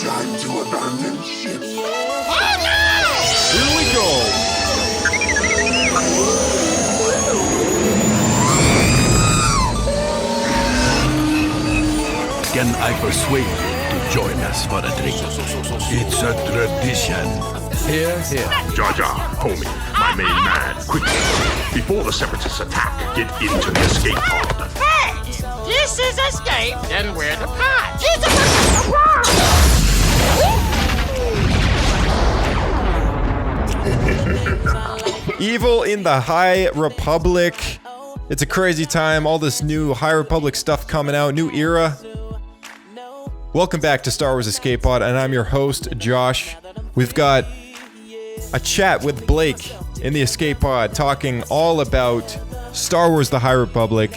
Time to abandon ship. Oh no! Here we go. Can I persuade you to join us for a drink? It's a tradition. Here, here. Jar Jar, homie, my main man, quickly. Before the Separatists attack, get into the escape pod. Hey! This is escape, then we're the pod. Evil in the High Republic. It's a crazy time. All this new High Republic stuff coming out. New era. Welcome back to Star Wars Escape Pod, and I'm your host, Josh. We've got a chat with Blake in the Escape Pod talking all about Star Wars The High Republic,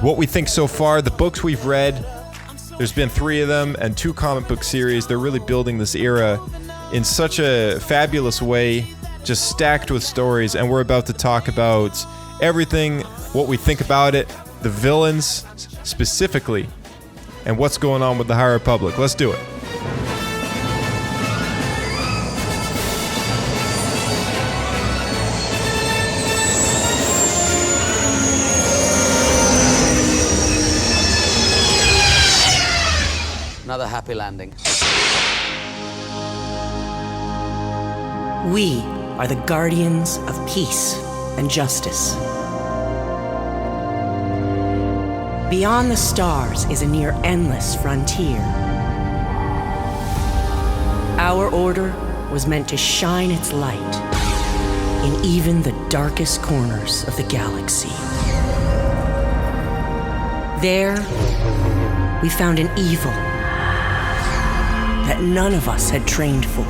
what we think so far, the books we've read. There's been 3 of them and 2 comic book series. They're really building this era in such a fabulous way, just stacked with stories, and we're about to talk about everything, what we think about it, the villains specifically, and what's going on with the High Republic. Let's do it. Another happy landing. We are the guardians of peace and justice. Beyond the stars is a near endless frontier. Our order was meant to shine its light in even the darkest corners of the galaxy. There, we found an evil that none of us had trained for,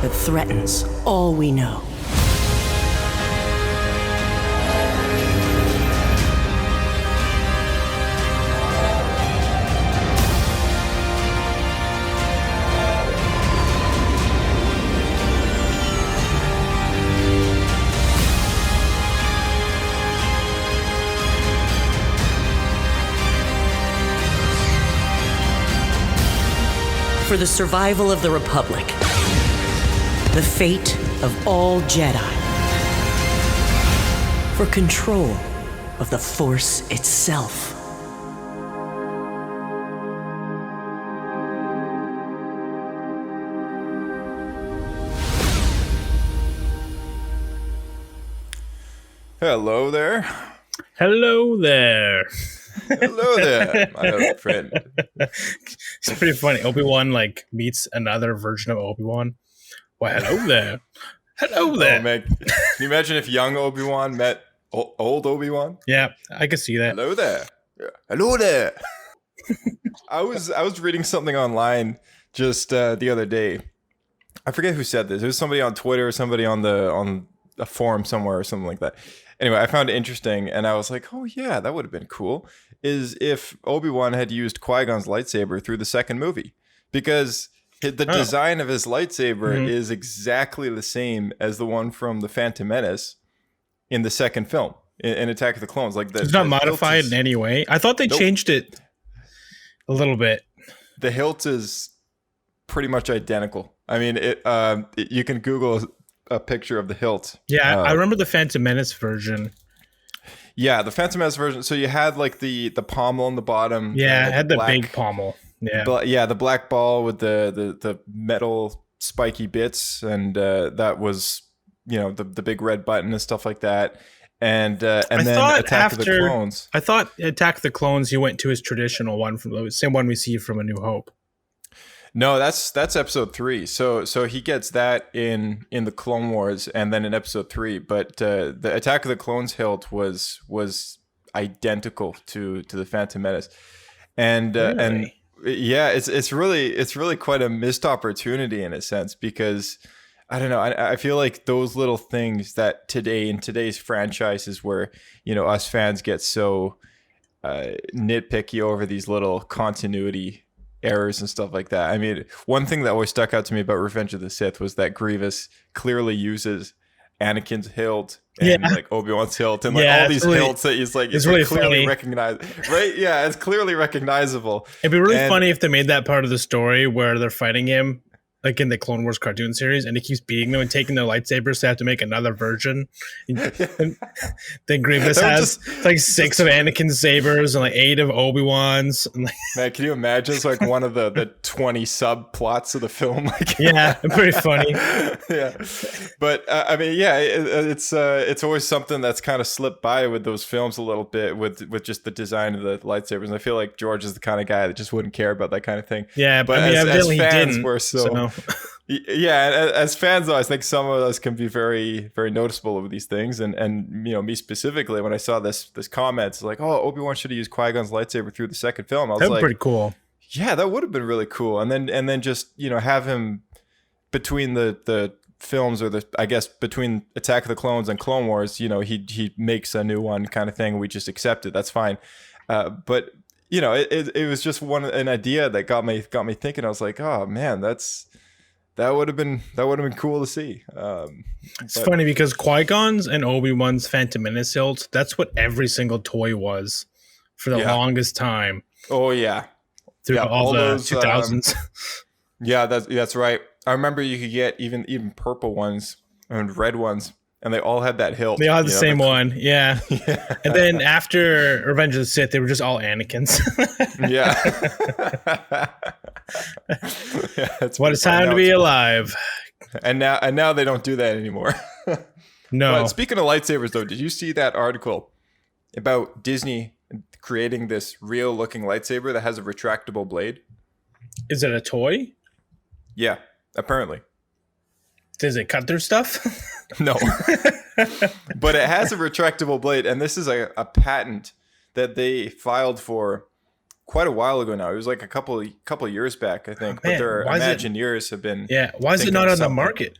that threatens all we know. For the survival of the Republic, the fate of all Jedi, for control of the Force itself. Hello there. Hello there. Hello there, my old friend. It's pretty funny. Obi-Wan meets another version of Obi-Wan. Well, hello there. Hello there. Oh, man. Can you imagine if young Obi-Wan met old Obi-Wan? Yeah, I could see that. Hello there. Yeah. Hello there. I was reading something online just the other day. I forget who said this. It was somebody on Twitter or somebody on a forum somewhere or something like that. Anyway, I found it interesting, and I was like, oh yeah, that would have been cool, is if Obi-Wan had used Qui-Gon's lightsaber through the second movie. Because the design of his lightsaber is exactly the same as the one from The Phantom Menace in the second film, in Attack of the Clones. It's not modified in any way? I thought they changed it a little bit. The hilt is pretty much identical. I mean, you can Google a picture of the hilt. Yeah, I remember the Phantom Menace version. Yeah, the Phantom Menace version. So you had the pommel on the bottom. Yeah, it had the big pommel. Yeah, the black ball with the metal spiky bits, and that was the big red button and stuff like that. And then Attack of the Clones. I thought Attack of the Clones, he went to his traditional one, from the same one we see from A New Hope. No, that's episode 3. So he gets that in the Clone Wars, and then in episode 3. But the Attack of the Clones hilt was identical to the Phantom Menace, and Really? and yeah, it's really quite a missed opportunity in a sense, because I don't know. I feel like those little things that in today's franchises, where us fans get so nitpicky over these little continuity errors and stuff like that. I mean, one thing that always stuck out to me about Revenge of the Sith was that Grievous clearly uses Anakin's hilt and like Obi-Wan's hilt and like all these hilts that he's like, it's really clearly recognized, right? Yeah, it's clearly recognizable. It'd be really funny if they made that part of the story where they're fighting him, like in the Clone Wars cartoon series, and he keeps beating them and taking their lightsabers to have to make another version. And then Grievous has like 6 of Anakin's sabers and like 8 of Obi-Wan's. And like, man, can you imagine? It's like one of the 20 subplots of the film. Like, yeah, pretty funny. Yeah, but I mean, yeah, it's always something that's kind of slipped by with those films a little bit with just the design of the lightsabers. And I feel like George is the kind of guy that just wouldn't care about that kind of thing. Yeah, but I mean, as fans, didn't, we're so yeah. As fans, though, I think some of us can be very, very noticeable over these things. And me specifically, when I saw this comment, it's like, oh, Obi-Wan should have used Qui-Gon's lightsaber through the second film. I was like, pretty cool. Yeah, that would have been really cool. And then just have him between the films, or I guess between Attack of the Clones and Clone Wars, he makes a new one kind of thing. We just accept it. That's fine. But it was just an idea that got me thinking. I was like, oh man, that would have been cool to see. It's funny because Qui-Gon's and Obi-Wan's Phantom Menace hilt, that's what every single toy was for the longest time. Oh yeah, through all the those 2000s. Yeah, that's right. I remember you could get even purple ones and red ones, and they all had that hilt. They all had the same one, yeah. And then after Revenge of the Sith, they were just all Anakins. Yeah. It's what it's time to be alive. And now they don't do that anymore. No. But speaking of lightsabers, though, did you see that article about Disney creating this real-looking lightsaber that has a retractable blade? Is it a toy? Yeah, apparently. Does it cut through stuff? No. But it has a retractable blade, and this is a patent that they filed for quite a while ago now. It was like a couple of years back, I think. Man, but their Imagineers have been... Yeah, why is it not on the market?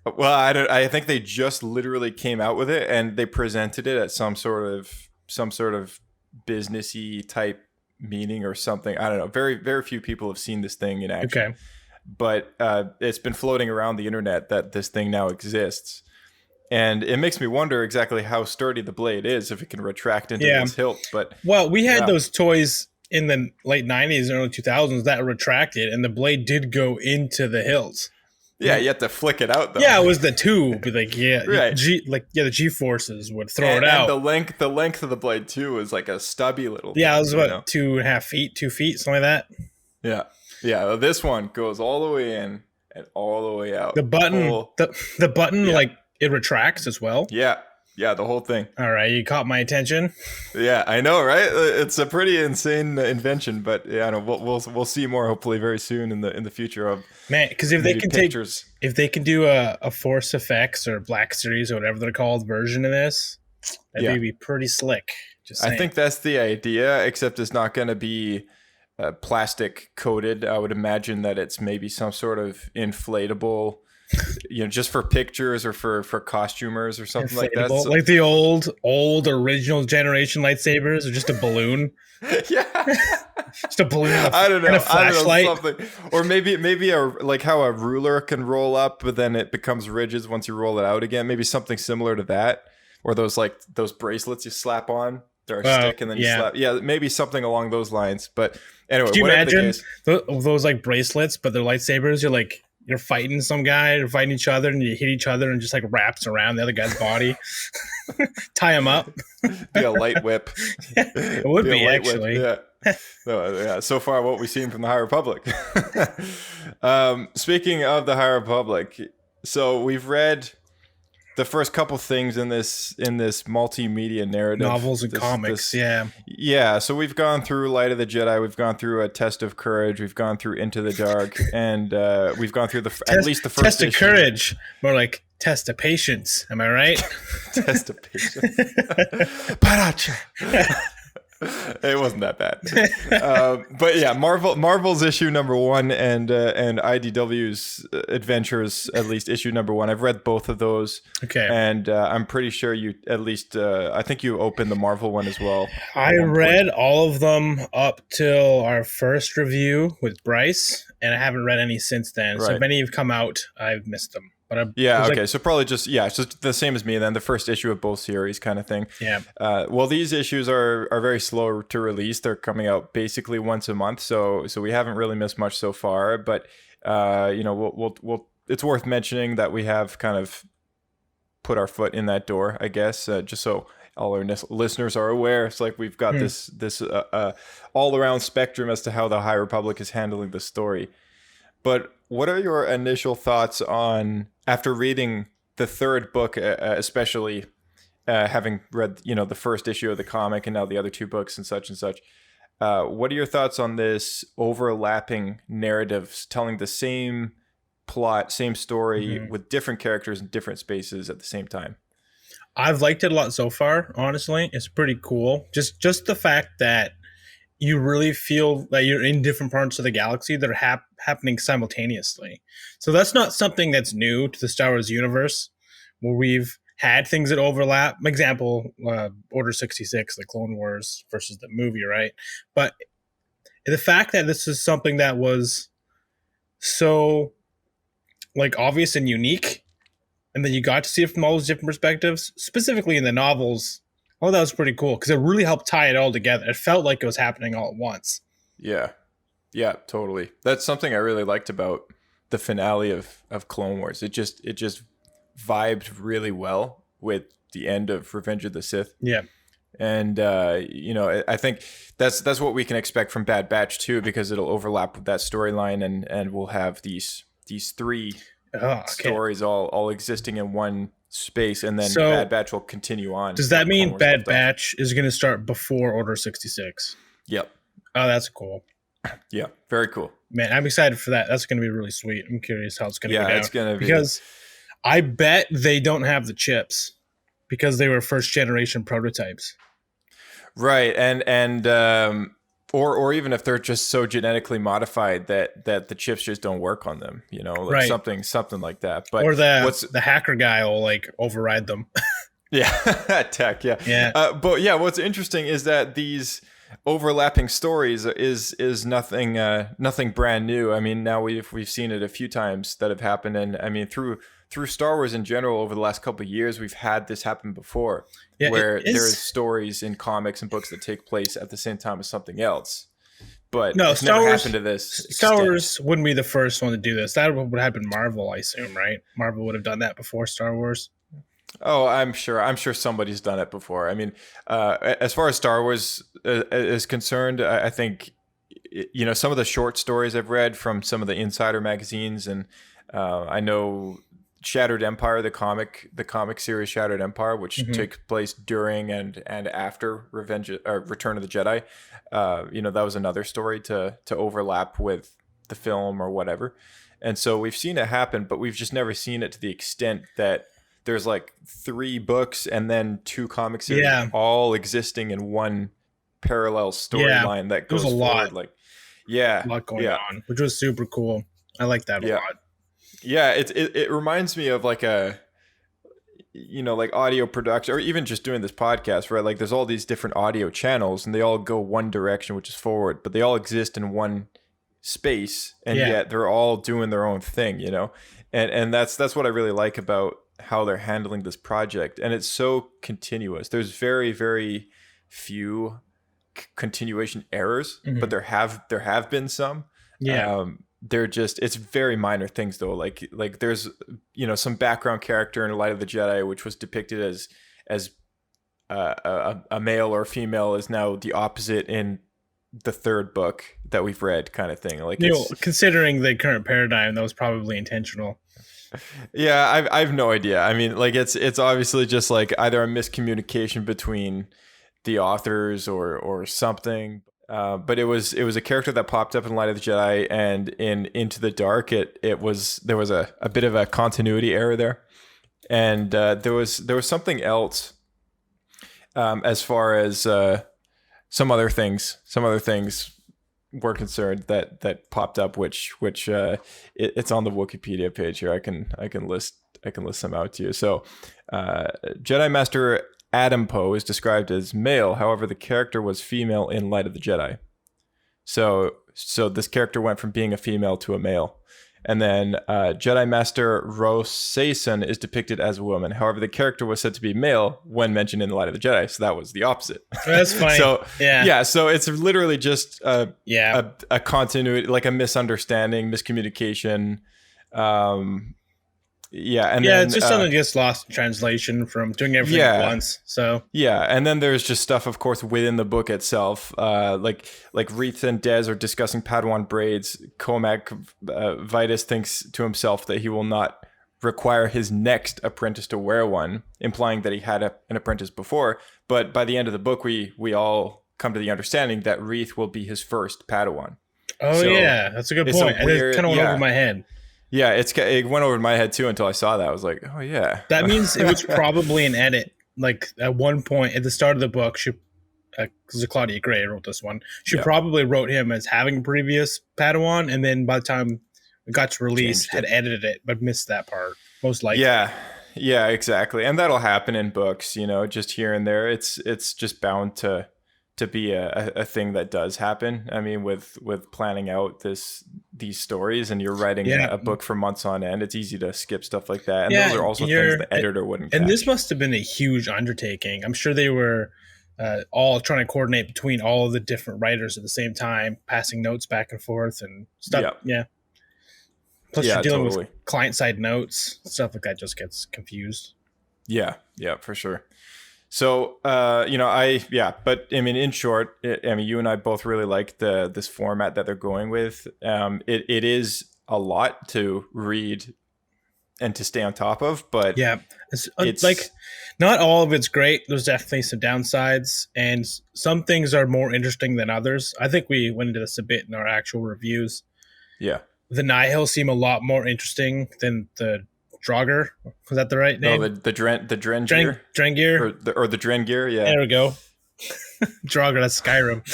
Well, I think they just literally came out with it, and they presented it at some sort of businessy type meeting or something. I don't know. Very, very few people have seen this thing in action. Okay. But it's been floating around the internet that this thing now exists. And it makes me wonder exactly how sturdy the blade is, if it can retract into this hilt. But we had those toys in the late 90s and early 2000s that retracted, and the blade did go into the hilt. Yeah, you have to flick it out, though. Yeah, it was the tube. Like, right. The G-forces would throw it out. And the length of the blade, too, was like a stubby little thing, it was about 2.5 feet, 2 feet, something like that. Yeah. Yeah, this one goes all the way in and all the way out. The button, the button, like, it retracts as well. Yeah, the whole thing. All right, you caught my attention. Yeah, I know, right? It's a pretty insane invention, but yeah, I know we'll see more hopefully very soon in the future of because if they can do a Force Effects or Black Series or whatever they're called version of this, that'd be pretty slick. Just saying. I think that's the idea, except it's not going to be plastic coated. I would imagine that it's maybe some sort of inflatable, just for pictures or for costumers or something like that. So, like the old original generation lightsabers, or just a balloon. Yeah, just a balloon. I don't know. And a flashlight. Something. Or maybe like how a ruler can roll up, but then it becomes rigid once you roll it out again. Maybe something similar to that, or those bracelets you slap on. They're a stick and then you slap. Yeah, maybe something along those lines. But anyway, could you imagine those like bracelets, but they're lightsabers? You're fighting some guy, you're fighting each other, and you hit each other, and just like wraps around the other guy's body. Tie him up. Be a light whip. It would be actually. Whip. Yeah. So far, what we've seen from the High Republic. Speaking of the High Republic, so we've read the first couple things in this multimedia narrative, novels and comics. Yeah. So we've gone through Light of the Jedi, we've gone through A Test of Courage, we've gone through Into the Dark, and we've gone through at least the first Test issue. of Courage, more like Test of Patience. Am I right? Test of Patience. Paracha. It wasn't that bad, but yeah, Marvel's issue number 1 and IDW's Adventures, at least issue number 1. I've read both of those. Okay, and I'm pretty sure you at least I think you opened the Marvel one as well. I read all of them up till our first review with Bryce, and I haven't read any since then. Right. So if any have come out, I've missed them. But yeah, okay, so probably just it's just the same as me then, the first issue of both series kind of thing. Yeah. Well, these issues are very slow to release. They're coming out basically once a month, so we haven't really missed much so far. But we'll it's worth mentioning that we have kind of put our foot in that door, I guess, just so all our listeners are aware. It's like we've got this all around spectrum as to how the High Republic is handling the story. But what are your initial thoughts on, after reading the third book, especially having read, the first issue of the comic and now the other two books and such? What are your thoughts on this overlapping narratives, telling the same plot, same story with different characters in different spaces at the same time? I've liked it a lot so far, honestly. It's pretty cool. Just the fact that you really feel that you're in different parts of the galaxy that are happening simultaneously. So that's not something that's new to the Star Wars universe, where we've had things that overlap. Example, Order 66, the Clone Wars versus the movie, right? But the fact that this is something that was so obvious and unique, and then you got to see it from all those different perspectives, specifically in the novels. Oh, that was pretty cool because it really helped tie it all together. It felt like it was happening all at once. Yeah, totally. That's something I really liked about the finale of Clone Wars. It just vibed really well with the end of Revenge of the Sith. Yeah, and I think that's what we can expect from Bad Batch too, because it'll overlap with that storyline, and we'll have these three stories all existing in one space, and then Bad Batch will continue on. Does that mean Bad Batch is going to start before Order 66? Yep. Oh, that's cool. Yeah, very cool. Man, I'm excited for that. That's going to be really sweet. I'm curious how it's going to go down. It's going to be. Because I bet they don't have the chips because they were first generation prototypes. Right, and or even if they're just so genetically modified that the chips just don't work on them, right. something like that. But or the hacker guy will override them. Yeah, tech. Yeah. But yeah, what's interesting is that these overlapping stories is nothing brand new. I mean, now we've seen it a few times that have happened, and I mean through Star Wars in general over the last couple of years, we've had this happen before, where there's stories in comics and books that take place at the same time as something else. But no, it's never happened to this extent. Star Wars wouldn't be the first one to do this. That would happen Marvel, I assume, right? Marvel would have done that before Star Wars. Oh, I'm sure somebody's done it before. I mean, as far as Star Wars is concerned, I think some of the short stories I've read from some of the insider magazines, and I know Shattered Empire, the comic series Shattered Empire, which took place during and after Return of the Jedi. That was another story to overlap with the film or whatever. And so we've seen it happen, but we've just never seen it to the extent that there's 3 books and then 2 comic series all existing in one parallel storyline that goes forward. A lot going on, which was super cool. I like that a lot. Yeah, it reminds me of audio production, or even just doing this podcast, right? There's all these different audio channels and they all go one direction, which is forward, but they all exist in one space, and yet they're all doing their own thing, and that's what I really like about how they're handling this project. And it's so continuous. There's very, very few continuation errors, but there have been some. They're just, it's very minor things though. Like there's, some background character in Light of the Jedi, which was depicted as a male or female, is now the opposite in the third book that we've read, kind of thing. Considering the current paradigm, that was probably intentional. Yeah, I've no idea. I mean, it's obviously just either a miscommunication between the authors or something. But it was a character that popped up in Light of the Jedi, and in Into the Dark, there was a bit of a continuity error there, and there was something else as far as some other things were concerned that popped up, which it's on the Wikipedia page here. I can list them out to you. So Jedi Master Adam Poe is described as male. However, the character was female in Light of the Jedi. So this character went from being a female to a male. And then Jedi Master Rosason is depicted as a woman. However, the character was said to be male when mentioned in The Light of the Jedi, so that was the opposite. That's funny. So yeah. So it's literally just a continuity, like a misunderstanding, miscommunication. And then, it's just something that gets lost in translation from doing everything at once. So and then there's just stuff, of course, within the book itself. Like Reith and Des are discussing Padawan braids. Comac Vitus thinks to himself that he will not require his next apprentice to wear one, implying that he had an apprentice before. But by the end of the book, we all come to the understanding that Reith will be his first Padawan. Oh, so that's a good point. It kind of went over my head. Yeah, it went over my head too until I saw that. I was like, oh yeah. That means it was probably an edit. Like at one point at the start of the book, because Claudia Gray wrote this one, she probably wrote him as having a previous Padawan, and then by the time it got to release, had edited it, but missed that part, most likely. Yeah, exactly. And that'll happen in books, just here and there. It's just bound to be a thing that does happen. I mean, with planning out these stories, and you're writing a book for months on end, it's easy to skip stuff like that. And those are also things the editor wouldn't catch. And this must have been a huge undertaking. I'm sure they were all trying to coordinate between all of the different writers at the same time, passing notes back and forth and stuff. Yeah. Plus you're dealing with client-side notes. Stuff like that just gets confused. Yeah, for sure. So, but I mean, in short, you and I both really like this format that they're going with. It is a lot to read and to stay on top of, but it's like not all of it's great. There's definitely some downsides, and some things are more interesting than others. I think we went into this a bit in our actual reviews. Yeah, the Nihil seem a lot more interesting than the Drengir. Was that the right name? Oh, the Drengir? Drengir? Or the Drengir, yeah. There we go. Drengir, that's Skyrim.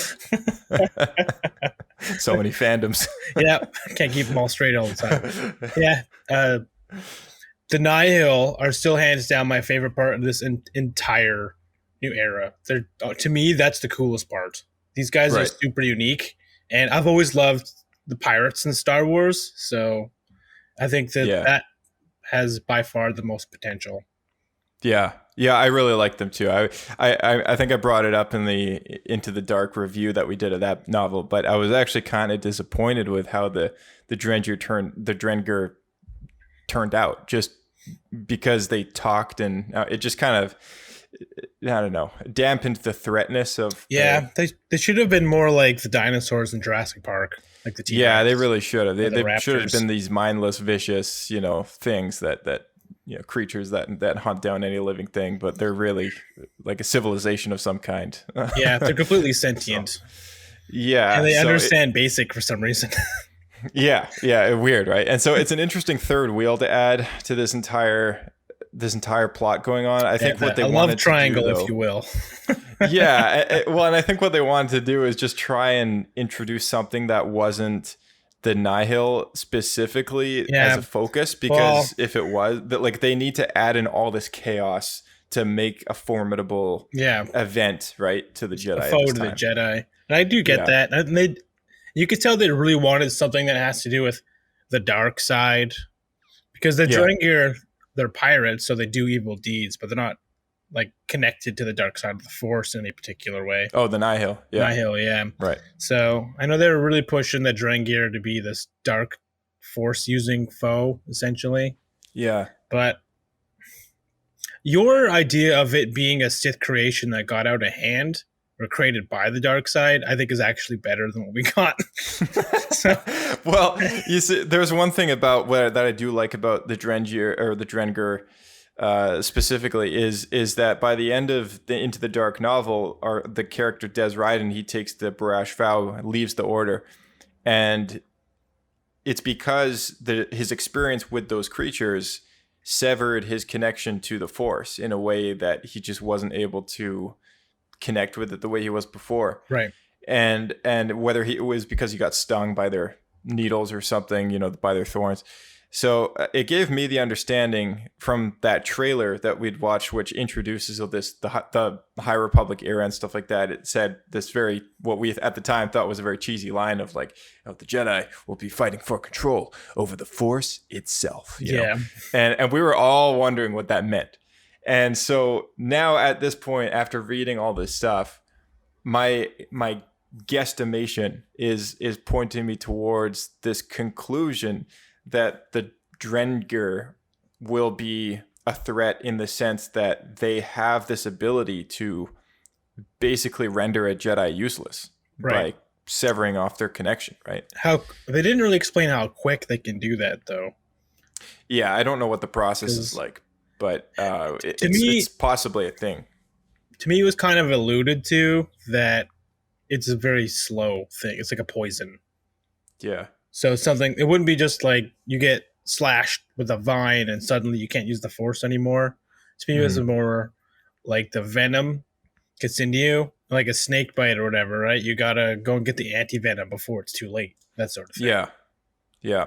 So many fandoms. Can't keep them all straight all the time. The Nihil are still hands down my favorite part of this entire new era. To me, that's the coolest part. These guys are super unique, and I've always loved the pirates in Star Wars, so I think that has by far the most potential. Yeah, I really like them too. I think I brought it up in the Into the Dark review that we did of that novel, but I was actually kind of disappointed with how the Drengir turned out, just because they talked, and it just kind of, I don't know, dampened the threatness of. Yeah, they should have been more like the dinosaurs in Jurassic Park. Like the T-Rex. Yeah, they really should have. They should have been these mindless, vicious, things that creatures that hunt down any living thing, but they're really like a civilization of some kind. Yeah, they're completely sentient. And they understand basic for some reason. Yeah, weird, right? And so it's an interesting third wheel to add to this entire plot going on. I think what they wanted love triangle, to do, if you will. And I think what they wanted to do is just try and introduce something that wasn't the Nihil specifically as a focus, because if it was, that like they need to add in all this chaos to make a formidable event, right, to the Jedi. A foe to the Jedi. And I do get that. And you could tell they really wanted something that has to do with the dark side, because the Drengir, they're pirates, so they do evil deeds, but they're not like connected to the dark side of the Force in a particular way. Oh, the Nihil. Yeah. Nihil, yeah. Right. So I know they were really pushing the Drengir to be this dark Force using foe, essentially. Yeah. But your idea of it being a Sith creation that got out of hand or created by the dark side, I think is actually better than what we got. Well, you see, there's one thing about that I do like about the Drengir or the Drengir specifically is that by the end of the Into the Dark novel, the character Des Ryden, he takes the brash vow, leaves the Order, and it's because his experience with those creatures severed his connection to the Force in a way that he just wasn't able to connect with it the way he was before. Right. And whether it was because he got stung by their needles or something, by their thorns, So it gave me the understanding from that trailer that we'd watched, which introduces all this the High Republic era and stuff like that. It said this very what we at the time thought was a very cheesy line of like, oh, the Jedi will be fighting for control over the Force itself. You know? And we were all wondering what that meant. And so now at this point, after reading all this stuff, my guesstimation is pointing me towards this conclusion that the Drengir will be a threat in the sense that they have this ability to basically render a Jedi useless by severing off their connection, right? How they didn't really explain how quick they can do that, though. Yeah, I don't know what the process is like, but it's possibly a thing. To me, it was kind of alluded to that it's a very slow thing. It's like a poison. Yeah. So something, it wouldn't be just like you get slashed with a vine and suddenly you can't use the Force anymore. To me, it was more like the venom gets into you, like a snake bite or whatever, right? You gotta go and get the anti-venom before it's too late. That sort of thing. Yeah.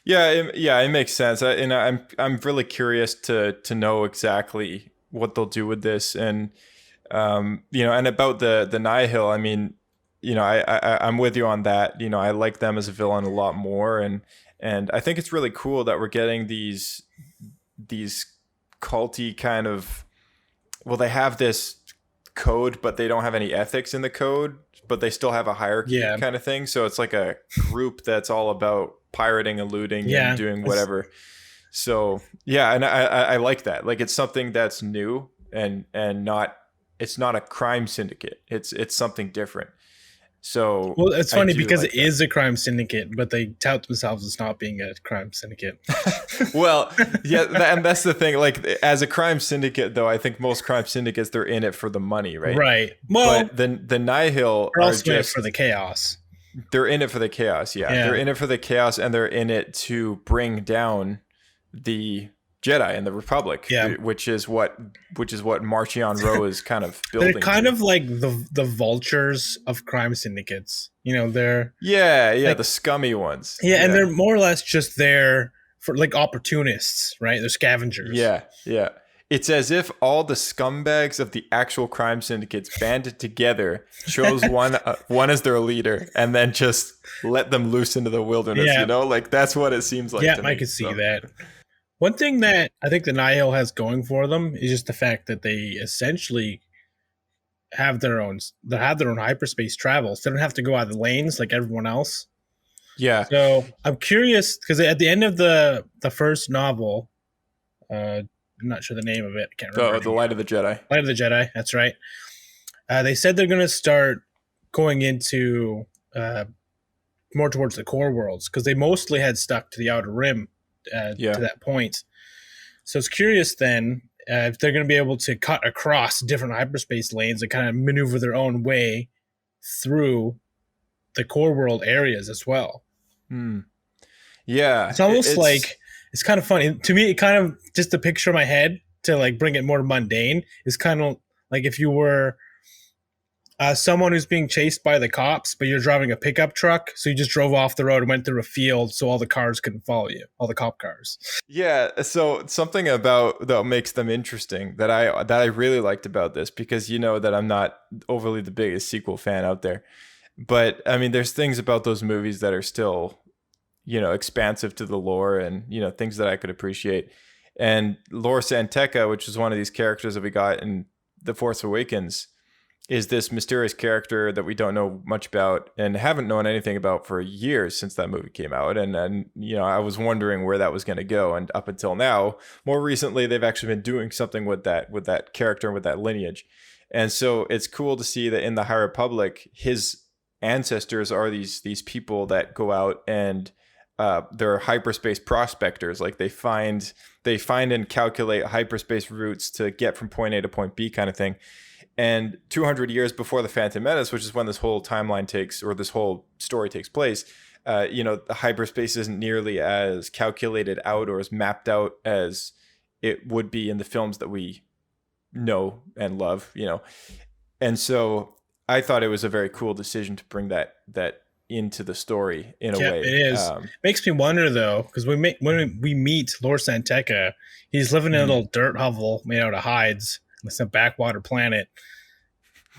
It makes sense. I'm really curious to know exactly what they'll do with this, and and about the Nihil. I mean, I'm with you on that. I like them as a villain a lot more, and I think it's really cool that we're getting these culty kind of. Well, they have this code, but they don't have any ethics in the code, but they still have a hierarchy kind of thing. So it's like a group that's all about pirating and looting and doing whatever. So and I like that. Like it's something that's new and not. It's not a crime syndicate. It's something different. So well, it's funny because it is a crime syndicate, but they tout themselves as not being a crime syndicate. Well, and that's the thing. Like as a crime syndicate, though, I think most crime syndicates they're in it for the money, right? Right. Well, but the Nihil are just for the chaos. They're in it for the chaos. Yeah, they're in it for the chaos, and they're in it to bring down the Jedi and the Republic, which is what Marchion Ro is kind of building. They're kind of like the vultures of crime syndicates. They're like, the scummy ones. Yeah, and they're more or less just there for like opportunists, right? They're scavengers. Yeah. It's as if all the scumbags of the actual crime syndicates banded together, chose one as their leader, and then just let them loose into the wilderness. Like that's what it seems like. Yeah, I could see that. One thing that I think the Nihil has going for them is just the fact that they essentially have their own hyperspace travel. So they don't have to go out of the lanes like everyone else. Yeah. So I'm curious because at the end of the first novel, I'm not sure the name of it. I can't remember. The Light of the Jedi. Light of the Jedi. That's right. They said they're going to start going into more towards the core worlds because they mostly had stuck to the Outer Rim. To that point. So it's curious then if they're going to be able to cut across different hyperspace lanes and kind of maneuver their own way through the core world areas as well. Yeah. It's almost like, it's kind of funny. To me, it kind of, just a picture in my head to like bring it more mundane is kind of like if you were someone who's being chased by the cops, but you're driving a pickup truck, so you just drove off the road and went through a field so all the cars couldn't follow you, all the cop cars. Yeah, so something about that makes them interesting that I really liked about this, because that I'm not overly the biggest sequel fan out there. But I mean, there's things about those movies that are still, expansive to the lore and, things that I could appreciate. And Lor San Tekka, which is one of these characters that we got in The Force Awakens, is this mysterious character that we don't know much about and haven't known anything about for years since that movie came out. And I was wondering where that was going to go. And up until now, more recently, they've actually been doing something with that character and with that lineage. And so it's cool to see that in the High Republic, his ancestors are these people that go out and they're hyperspace prospectors. Like they find and calculate hyperspace routes to get from point A to point B kind of thing. And 200 years before the Phantom Menace, which is when this whole timeline this whole story takes place, the hyperspace isn't nearly as calculated out or as mapped out as it would be in the films that we know and love, And so I thought it was a very cool decision to bring that into the story in a Yeah, way. it is. Makes me wonder though, because when we meet Lord Santeca, he's living in a little dirt hovel made out of hides on some backwater planet.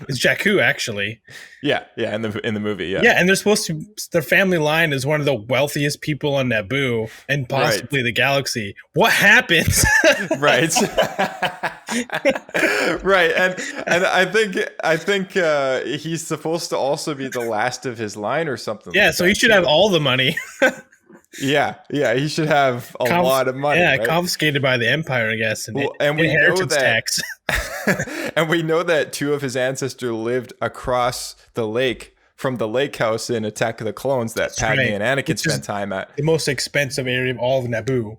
It's Jakku, actually. Yeah, in the movie, yeah. Yeah, and they're supposed to. Their family line is one of the wealthiest people on Naboo and possibly the galaxy. What happens? Right. Right, and I think he's supposed to also be the last of his line or something. Yeah, like so that, he should too. have all the money. Yeah, he should have a lot of money. Yeah, right? Confiscated by the Empire, I guess. And, and we know inheritance that tax. and we know that 2 of his ancestors lived across the lake from the lake house in Attack of the Clones that Padme right. and Anakin Which spent is time at. The most expensive area of all of Naboo.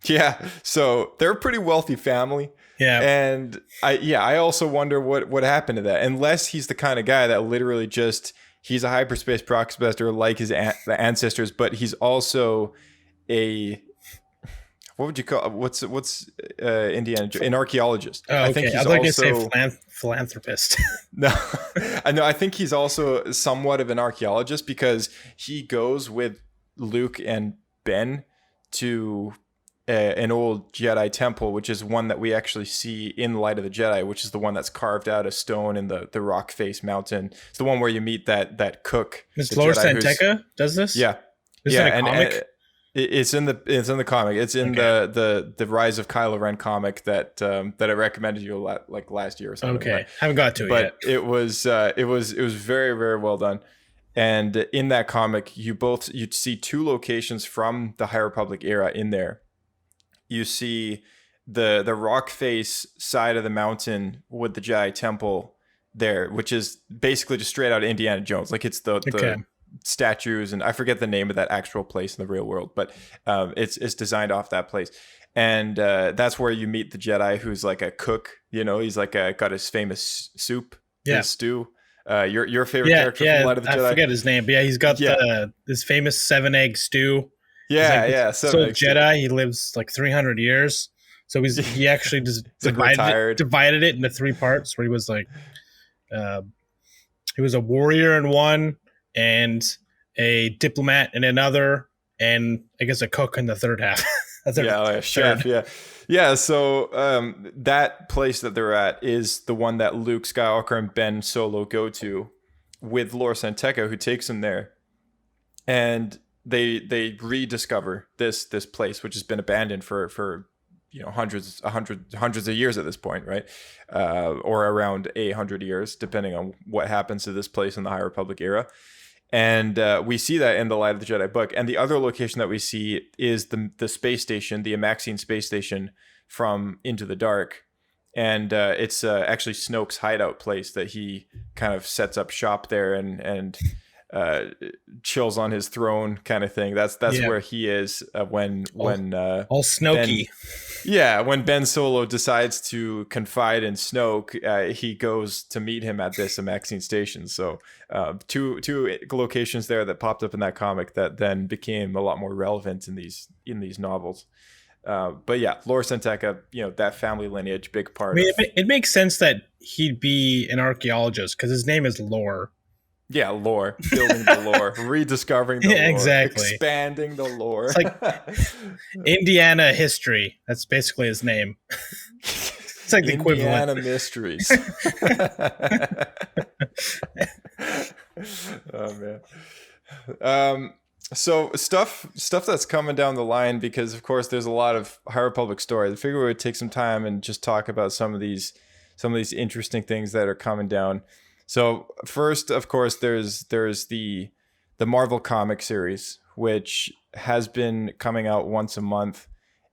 Yeah, so they're a pretty wealthy family. Yeah. And I also wonder what happened to that. Unless he's the kind of guy that literally just, he's a hyperspace prospector like his the ancestors, but he's also a, what would you call, what's Indiana, an archaeologist. Oh, okay. I think he's I'd like also, to say philanthropist. No, I think he's also somewhat of an archaeologist because he goes with Luke and Ben to an old Jedi temple, which is one that we actually see in Light of the Jedi, which is the one that's carved out of stone in the rock face mountain. It's the one where you meet that cook. Is Lord Santeca does this? Yeah. Is yeah, it a comic? It's in the comic. It's in the Rise of Kylo Ren comic that I recommended you like last year or something. Okay, like haven't got to it yet. But it was very, very well done. And in that comic, you'd see 2 locations from the High Republic era in there. You see the rock face side of the mountain with the Jedi temple there, which is basically just straight out of Indiana Jones. Like it's the statues, and I forget the name of that actual place in the real world, but it's designed off that place. And that's where you meet the Jedi who's like a cook, he's like got his famous soup, his stew. Your favorite character from Light of the Jedi? I forget his name, but he's got this famous 7-egg stew. So Jedi, he lives like 300 years. So he actually just divided it into 3 parts where he was like, he was a warrior in one, and a diplomat in another, and I guess a cook in the third half. That's a chef. Yeah. So that place that they're at is the one that Luke Skywalker and Ben Solo go to with Lord Santeca, who takes them there, and they rediscover this place, which has been abandoned for hundreds of years at this point, right? Or around 100 years, depending on what happens to this place in the High Republic era. And we see that in the Light of the Jedi book. And the other location that we see is the space station, the Amaxian space station from Into the Dark. And it's actually Snoke's hideout place that he kind of sets up shop there and chills on his throne kind of thing. That's where he is when all Snokey. When Ben Solo decides to confide in Snoke, he goes to meet him at this Amaxian station. So two locations there that popped up in that comic that then became a lot more relevant in these novels. But yeah, Lord Santeca, that family lineage, big part. It makes sense that he'd be an archaeologist because his name is Lore. Yeah, lore, building the lore, rediscovering the lore, exactly, expanding the lore. It's like Indiana history. That's basically his name. It's like the Indiana equivalent. Mysteries. Oh man. So stuff that's coming down the line, because of course there's a lot of High Republic stories. I figure we would take some time and just talk about some of these interesting things that are coming down. So first, of course, there's the Marvel comic series, which has been coming out once a month,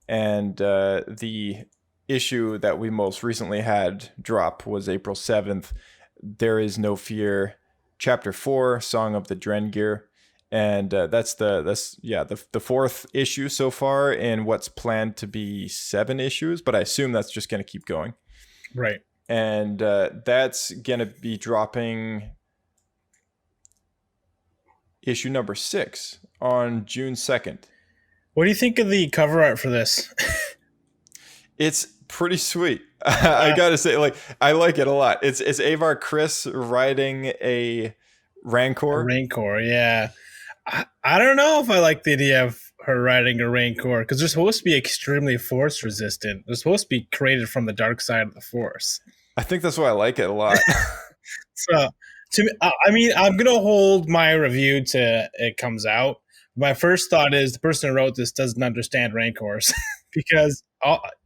and the issue that we most recently had drop was April 7th. There Is No Fear, Chapter 4, Song of the Drengir, and that's the 4th issue so far in what's planned to be 7 issues, but I assume that's just going to keep going. Right. And that's going to be dropping issue number 6 on June 2nd. What do you think of the cover art for this? It's pretty sweet. I got to say, I like it a lot. It's Avar Chris riding a Rancor. Rancor, yeah. I don't know if I like the idea of her riding a Rancor because they're supposed to be extremely force resistant. They're supposed to be created from the dark side of the force. I think that's why I like it a lot. So, to me, I mean, I'm gonna hold my review to it comes out. My first thought is the person who wrote this doesn't understand Rancors because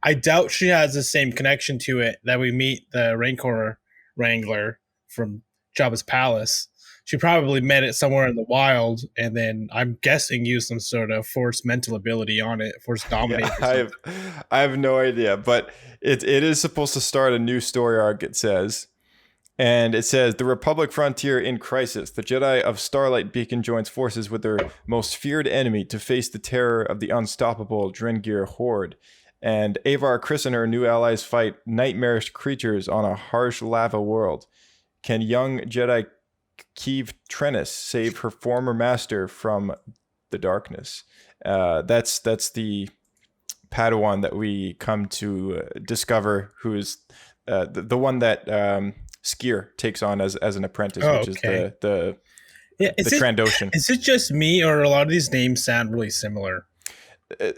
I doubt she has the same connection to it that we meet the Rancor Wrangler from Jabba's palace. She probably met it somewhere in the wild, and then I'm guessing used some sort of force mental ability on it, force dominate. Yeah, I have no idea, but it is supposed to start a new story arc. It says, and it says the Republic frontier in crisis. The Jedi of Starlight Beacon joins forces with their most feared enemy to face the terror of the unstoppable Drengir horde. And Avar Chris and her new allies fight nightmarish creatures on a harsh lava world. Can young Jedi Keeve Trennis save her former master from the darkness? That's the Padawan that we come to discover, who is the one that Skier takes on as an apprentice, which is the Trandoshan. Is it just me, or a lot of these names sound really similar?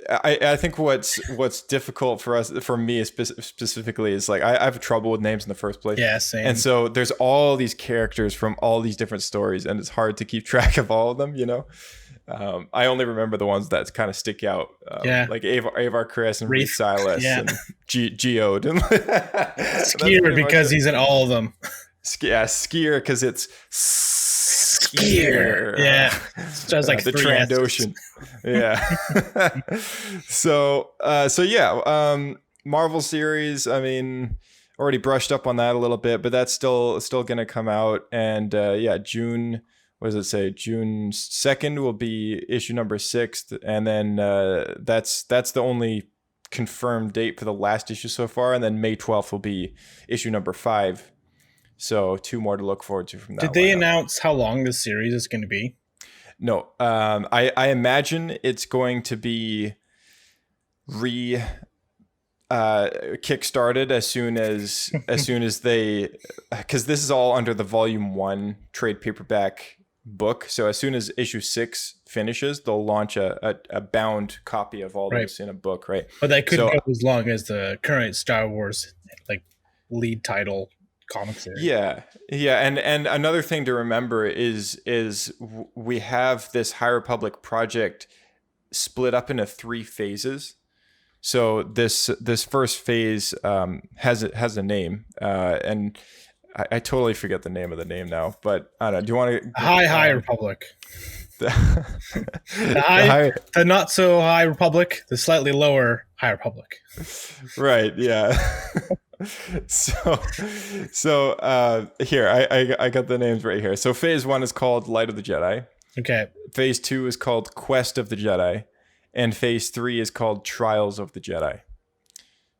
I think what's difficult for me specifically is like I have trouble with names in the first place. Yeah, same. And so there's all these characters from all these different stories, and it's hard to keep track of all of them. I only remember the ones that kind of stick out. Like Avar Chris and Reese Silas and Geode. Skier because he's in all of them. Skier because it's Skier. Yeah, sounds like the Trandoshan. Yeah. So yeah, Marvel series. I mean, already brushed up on that a little bit, but that's still going to come out. And June. What does it say? June 2nd will be issue number 6, and then that's the only confirmed date for the last issue so far. And then May 12th will be issue number 5. So 2 more to look forward to from that. Did they announce how long this series is going to be? No. I imagine it's going to be kickstarted as soon as they, because this is all under the volume 1 trade paperback book. So as soon as issue 6 finishes, they'll launch a bound copy of all this in a book, right? But that could go as long as the current Star Wars like lead title comic series. Yeah. And another thing to remember is we have this High Republic project split up into 3 phases. So this first phase has a name, and I totally forget the name of the name now. But I don't know. Do you want to High Republic? The not so High Republic, the slightly lower High Republic. Right. Yeah. So here I got the names right here. So phase 1 is called Light of the Jedi. Okay. Phase 2 is called Quest of the Jedi. And phase 3 is called Trials of the Jedi.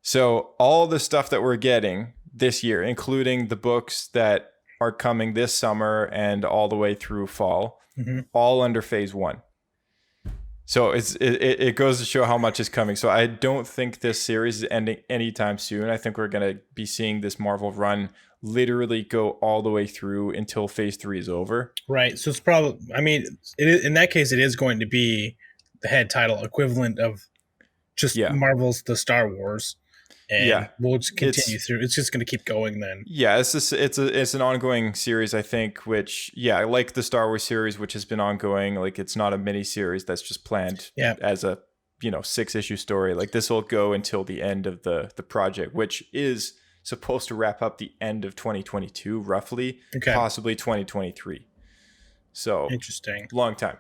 So all the stuff that we're getting this year, including the books that are coming this summer and all the way through fall, all under phase 1. So it goes to show how much is coming. So I don't think this series is ending anytime soon. I think we're going to be seeing this Marvel run literally go all the way through until phase 3 is over. Right. So it's probably, I mean, in that case, it is going to be the head title equivalent of just Marvel's The Star Wars. And we'll just continue through. It's just going to keep going then. Yeah, it's an ongoing series, I think, which, like the Star Wars series, which has been ongoing. Like, it's not a mini series that's just planned as a 6-issue story. Like, this will go until the end of the project, which is supposed to wrap up the end of 2022, roughly, possibly 2023. So interesting. Long time.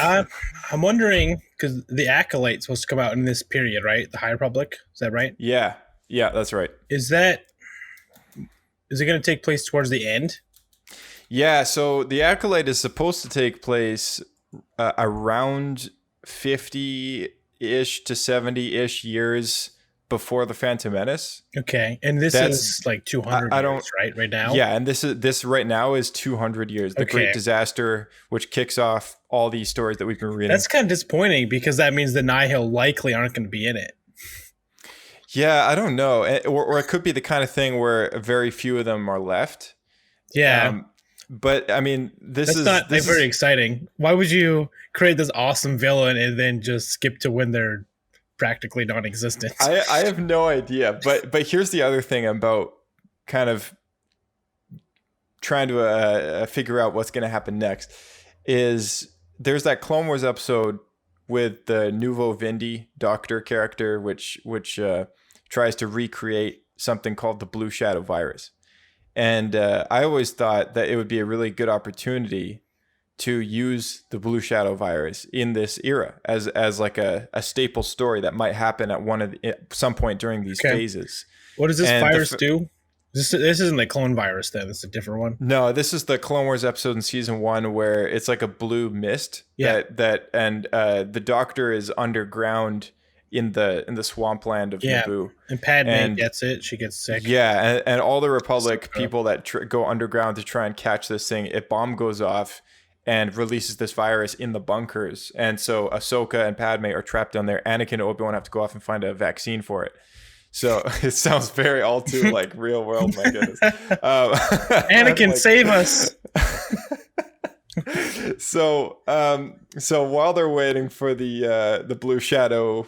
I'm wondering, because the Acolyte's supposed to come out in this period, right? The High Republic, is that right? Yeah, that's right. Is it going to take place towards the end? Yeah, so the Acolyte is supposed to take place around 50-ish to 70-ish years before the Phantom Menace. Okay, and this is like 200 years, right now? Yeah, and this right now is 200 years. The Great Disaster, which kicks off all these stories that we've been reading. That's kind of disappointing because that means the Nihil likely aren't going to be in it. Yeah, I don't know. Or it could be the kind of thing where very few of them are left. Yeah. But I mean, That's not very exciting. Why would you create this awesome villain and then just skip to when they're practically non-existent? I have no idea. But here's the other thing about kind of trying to figure out what's going to happen next is there's that Clone Wars episode with the Nuvo Vindi Doctor character, which tries to recreate something called the Blue Shadow virus. And I always thought that it would be a really good opportunity to use the Blue Shadow virus in this era as like a staple story that might happen at some point during these phases. What does this virus do? This isn't the clone virus then. This is a different one. No, this is the Clone Wars episode in season 1 where it's like a blue mist the Doctor is underground in the swampland of Naboo. And Padme gets it. She gets sick. Yeah, and all the Republic people that go underground to try and catch this thing, a bomb goes off and releases this virus in the bunkers. And so Ahsoka and Padme are trapped down there. Anakin and Obi-Wan have to go off and find a vaccine for it. So it sounds very all too like real world. My goodness. Anakin, save us. So while they're waiting for the Blue Shadow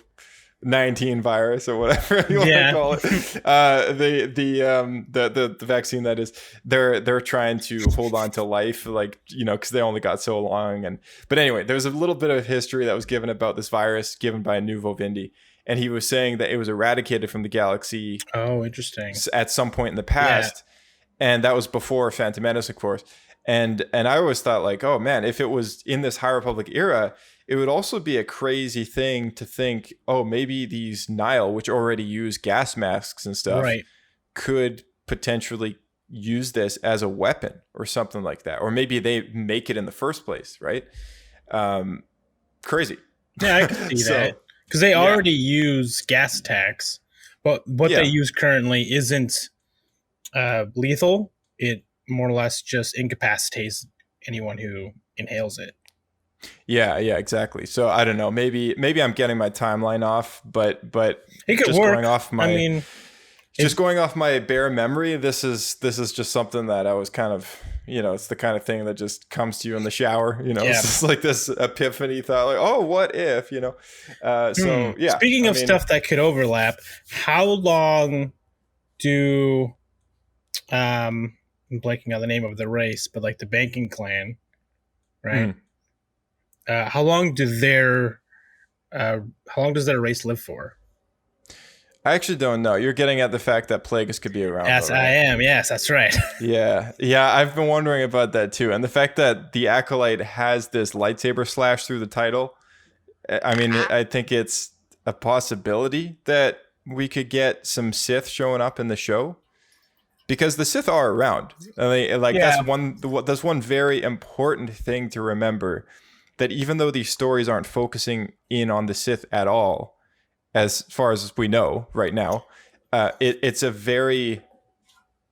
19 virus or whatever you want to call it, the vaccine that is, they're trying to hold on to life, like, because they only got so long. But anyway, there's a little bit of history that was given about this virus given by Nuvo Vindi. And he was saying that it was eradicated from the galaxy. Oh, interesting. At some point in the past. Yeah. And that was before Phantom Menace, of course. And I always thought, like, oh, man, if it was in this High Republic era, it would also be a crazy thing to think, oh, maybe these Nihil, which already use gas masks and stuff, could potentially use this as a weapon or something like that. Or maybe they make it in the first place, right? Crazy. Yeah, I can see that. Because they already use gas attacks, but what they use currently isn't lethal. It more or less just incapacitates anyone who inhales it. Yeah, exactly. So I don't know. Maybe I'm getting my timeline off, but it could just work. Going off my, going off my bare memory, this is just something that I was kind of. It's the kind of thing that just comes to you in the shower. It's just like this epiphany thought, like, oh, what if? So yeah. Speaking of stuff that could overlap, how long do I'm blanking on the name of the race, but like the banking clan, right? How long does their race live for? I actually don't know. You're getting at the fact that Plagueis could be around. Yes, I am. Yes, that's right. Yeah. I've been wondering about that too. And the fact that the Acolyte has this lightsaber slash through the title. I mean, I think it's a possibility that we could get some Sith showing up in the show, because the Sith are around. That's one very important thing to remember, that even though these stories aren't focusing in on the Sith at all, as far as we know right now, it's a very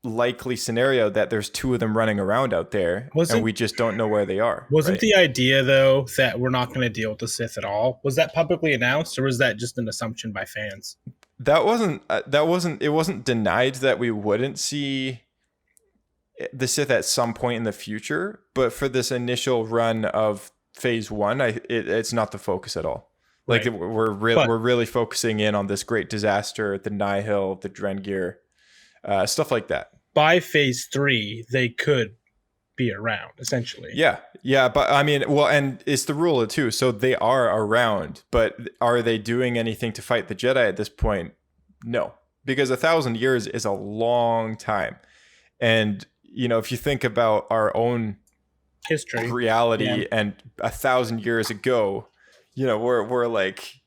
likely scenario that there's two of them running around out there, and we just don't know where they are. Wasn't the idea, though, that we're not going to deal with the Sith at all? Was that publicly announced, or was that just an assumption by fans? It wasn't denied that we wouldn't see the Sith at some point in the future, but for this initial run of Phase 1, it's not the focus at all. Like, right. We're really focusing in on this great disaster, the Nihil, the Drengir, stuff like that. By Phase 3, they could be around, essentially. Yeah, but I mean, well, and it's the rule too. So they are around, but are they doing anything to fight the Jedi at this point? No, because 1,000 years is a long time, and if you think about our own history, reality, and 1,000 years ago. We're like,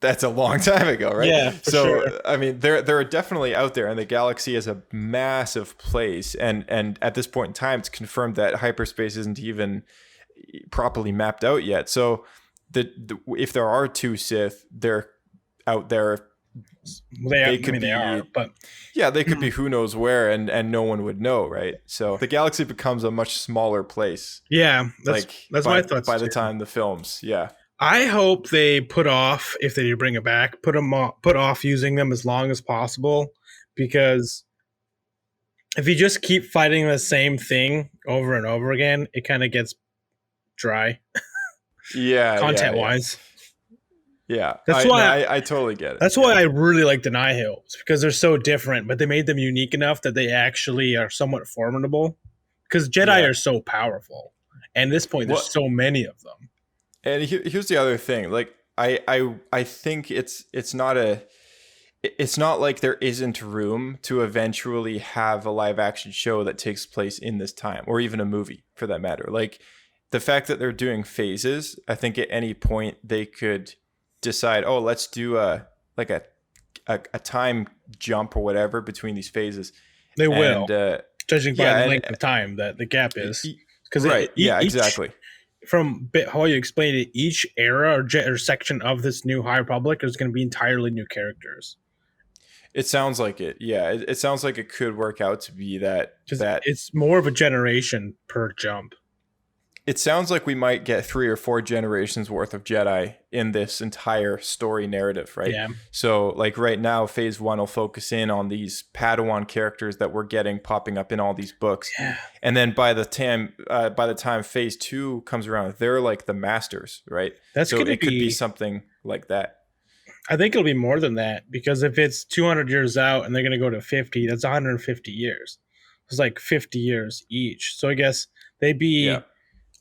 that's a long time ago, right? Yeah. So sure. I mean, they're definitely out there, and the galaxy is a massive place, and at this point in time, it's confirmed that hyperspace isn't even properly mapped out yet. So if there are two Sith, they're out there. They could be who knows where, and no one would know, right? So the galaxy becomes a much smaller place. Yeah, that's my thoughts by the time the films. Yeah. I hope they put off, if they do bring it back, put off using them as long as possible, because if you just keep fighting the same thing over and over again, it kind of gets dry content wise. Yeah, That's why I totally get it. That's why I really like the Nihils, because they're so different, but they made them unique enough that they actually are somewhat formidable. Because Jedi are so powerful, and at this point, there's so many of them. And here's the other thing: like I think it's not like there isn't room to eventually have a live action show that takes place in this time, or even a movie for that matter. Like the fact that they're doing phases, I think at any point they could decide, oh, let's do a time jump or whatever between these phases. They will, judging by the length of time that the gap is. Exactly. From how you explained it, each era or section of this new High Republic is going to be entirely new characters. It sounds like it. Yeah, it sounds like it could work out to be that it's more of a generation per jump. It sounds like we might get 3 or 4 generations worth of Jedi in this entire story narrative, right? Yeah. So like right now, phase 1 will focus in on these Padawan characters that we're getting popping up in all these books. Yeah. And then by the time phase 2 comes around, they're like the masters, right? Could be something like that. I think it'll be more than that, because if it's 200 years out and they're going to go to 50, that's 150 years. It's like 50 years each. So I guess they'd be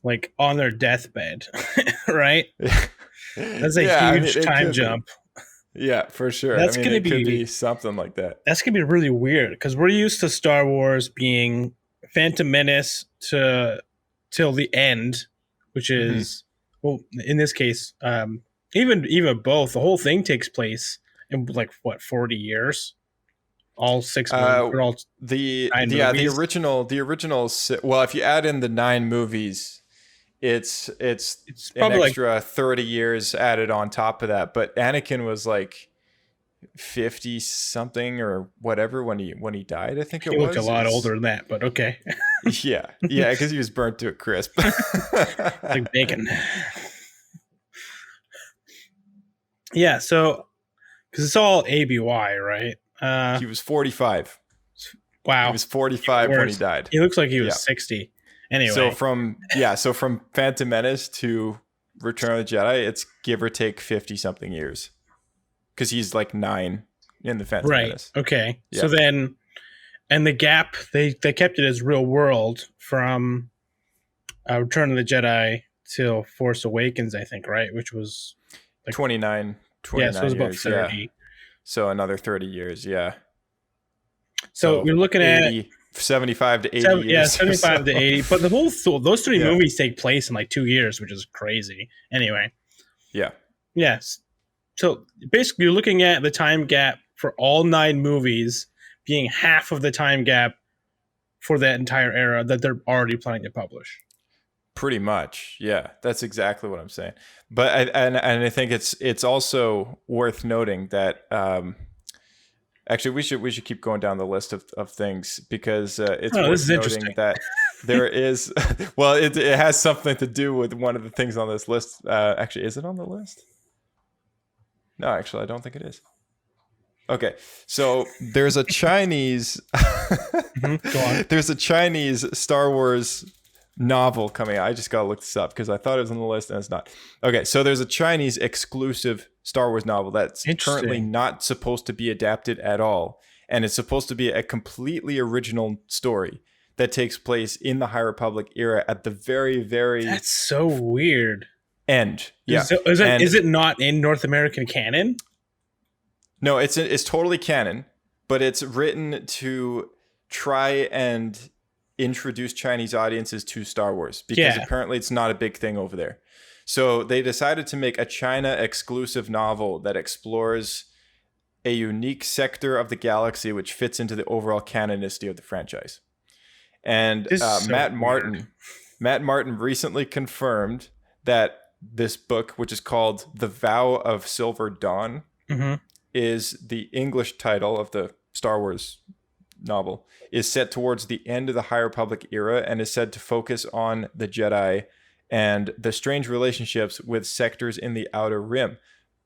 like on their deathbed, right? That's a huge time jump. Yeah, for sure. That's could be something like that. That's going to be really weird, because we're used to Star Wars being Phantom Menace till the end, which is, well, in this case, even both, the whole thing takes place in like 40 years, all 6 movies, the original. Well, if you add in the 9 movies, it's an extra 30 years added on top of that. But Anakin was like 50 something or whatever when he died. I think he looked a lot older than that, but okay. yeah, because he was burnt to a crisp, like bacon. Yeah, so because it's all ABY, right? He was 45. Wow, he was 45 when he died. He looks like he was 60. Anyway, so from Phantom Menace to Return of the Jedi, it's give or take 50 something years, because he's like 9 in the Phantom Menace. Okay, so then, and the gap, they kept it as real world from Return of the Jedi till Force Awakens, I think, right? Which was like 29 so it was about 30. Yeah. So another 30 years, yeah. So we're looking 80, at 75 to 80 years. Yeah, 75 to 80. But those 3 movies take place in like 2 years, which is crazy. Anyway. Yeah. Yes. So basically, you're looking at the time gap for all 9 movies being half of the time gap for that entire era that they're already planning to publish. Pretty much, yeah. That's exactly what I'm saying. But I think it's also worth noting that actually we should keep going down the list of things, because it's worth noting that there is it has something to do with one of the things on this list. Actually, is it on the list? No, actually, I don't think it is. Okay, so there's a Chinese Go on. There's a Chinese Star Wars novel coming out. I just gotta look this up because I thought it was on the list and it's not. Okay, so there's a Chinese exclusive Star Wars novel that's currently not supposed to be adapted at all, and it's supposed to be a completely original story that takes place in the High Republic era at the very, very That's so weird. End. Yeah. Is it not in North American canon? No, it's totally canon, but it's written to try and introduce Chinese audiences to Star Wars, because apparently it's not a big thing over there. So they decided to make a China exclusive novel that explores a unique sector of the galaxy which fits into the overall canonicity of the franchise. And Matt Martin recently confirmed that this book, which is called The Vow of Silver Dawn, is the English title of the Star Wars novel, is set towards the end of the High Republic era and is said to focus on the Jedi and the strange relationships with sectors in the Outer Rim,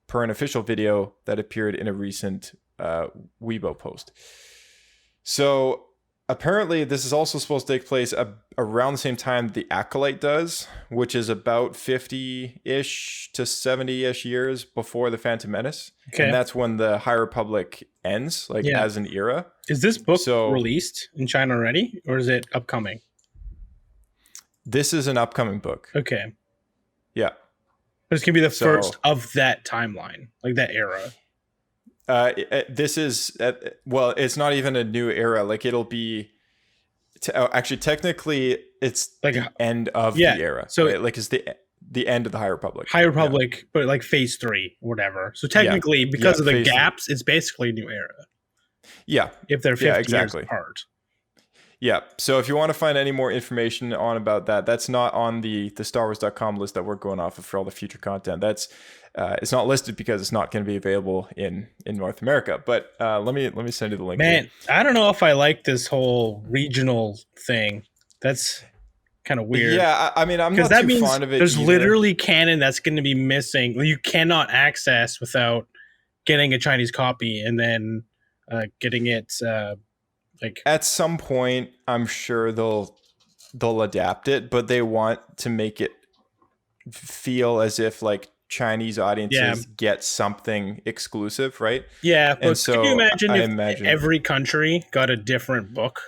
per an official video that appeared in a recent Weibo post. So apparently this is also supposed to take place around the same time the Acolyte does, which is about 50-ish to 70-ish years before the Phantom Menace. Okay. And that's when the High Republic ends, like as an era. Is this book released in China already, or is it upcoming? This is an upcoming book. Okay. Yeah. But it's going to be the first of that timeline, like that era. This is, well, it's not even a new era. Like it'll be, actually, technically, it's like the end of the era. So right? Like it's the end of the High Republic. High Republic, but like phase 3 or whatever. So technically, because of the gaps, it's basically a new era. Yeah. If they're 50 years apart. Yeah. So if you want to find any more information on about that, that's not on the StarWars.com list that we're going off of for all the future content. That's it's not listed because it's not going to be available in North America. But let me send you the link. Man, I don't know if I like this whole regional thing. That's kind of weird. Yeah, I mean, I'm not too fond of it. There's literally canon that's going to be missing. You cannot access without getting a Chinese copy and then getting it. Like at some point, I'm sure they'll adapt it, but they want to make it feel as if like Chinese audiences get something exclusive, right? Yeah, but so can you imagine if every country got a different book?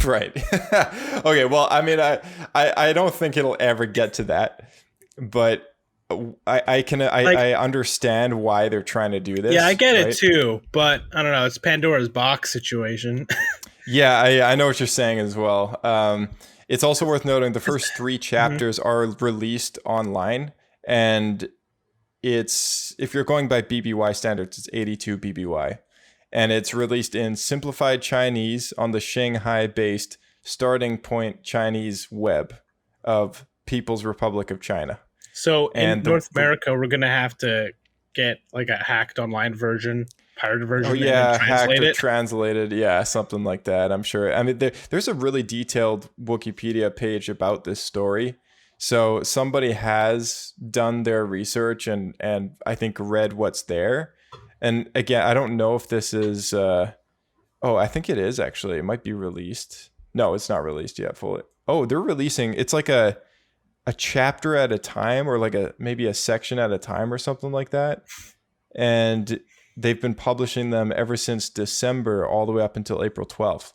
Right. Okay. Well, I mean, I don't think it'll ever get to that, but I understand why they're trying to do this. Yeah, I get it too, but I don't know. It's Pandora's box situation. Yeah, I know what you're saying as well. It's also worth noting the first 3 chapters are released online, and it's, if you're going by BBY standards, it's 82 BBY, and it's released in simplified Chinese on the Shanghai-based Starting Point Chinese web of People's Republic of China. So in North America, we're gonna have to get like a hacked online version, pirated version. Oh yeah, hacked or translated, yeah, something like that. I'm sure. I mean, there's a really detailed Wikipedia page about this story. So somebody has done their research and I think read what's there. And again, I don't know if this is. I think it is actually. It might be released. No, it's not released yet fully. Oh, they're releasing. It's like a chapter at a time, or like maybe a section at a time or something like that. And they've been publishing them ever since December all the way up until April 12th.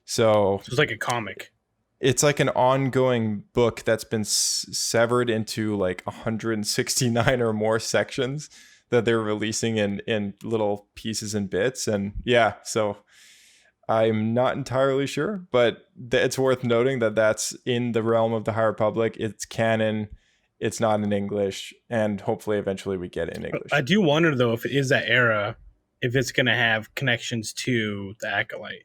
So it's like a comic. It's like an ongoing book that's been severed into like 169 or more sections that they're releasing in little pieces and bits. And yeah, so I'm not entirely sure, but it's worth noting that that's in the realm of the High Republic. It's canon. It's not in English, and hopefully eventually we get it in English. I do wonder, though, if it is that era, if it's going to have connections to the Acolyte.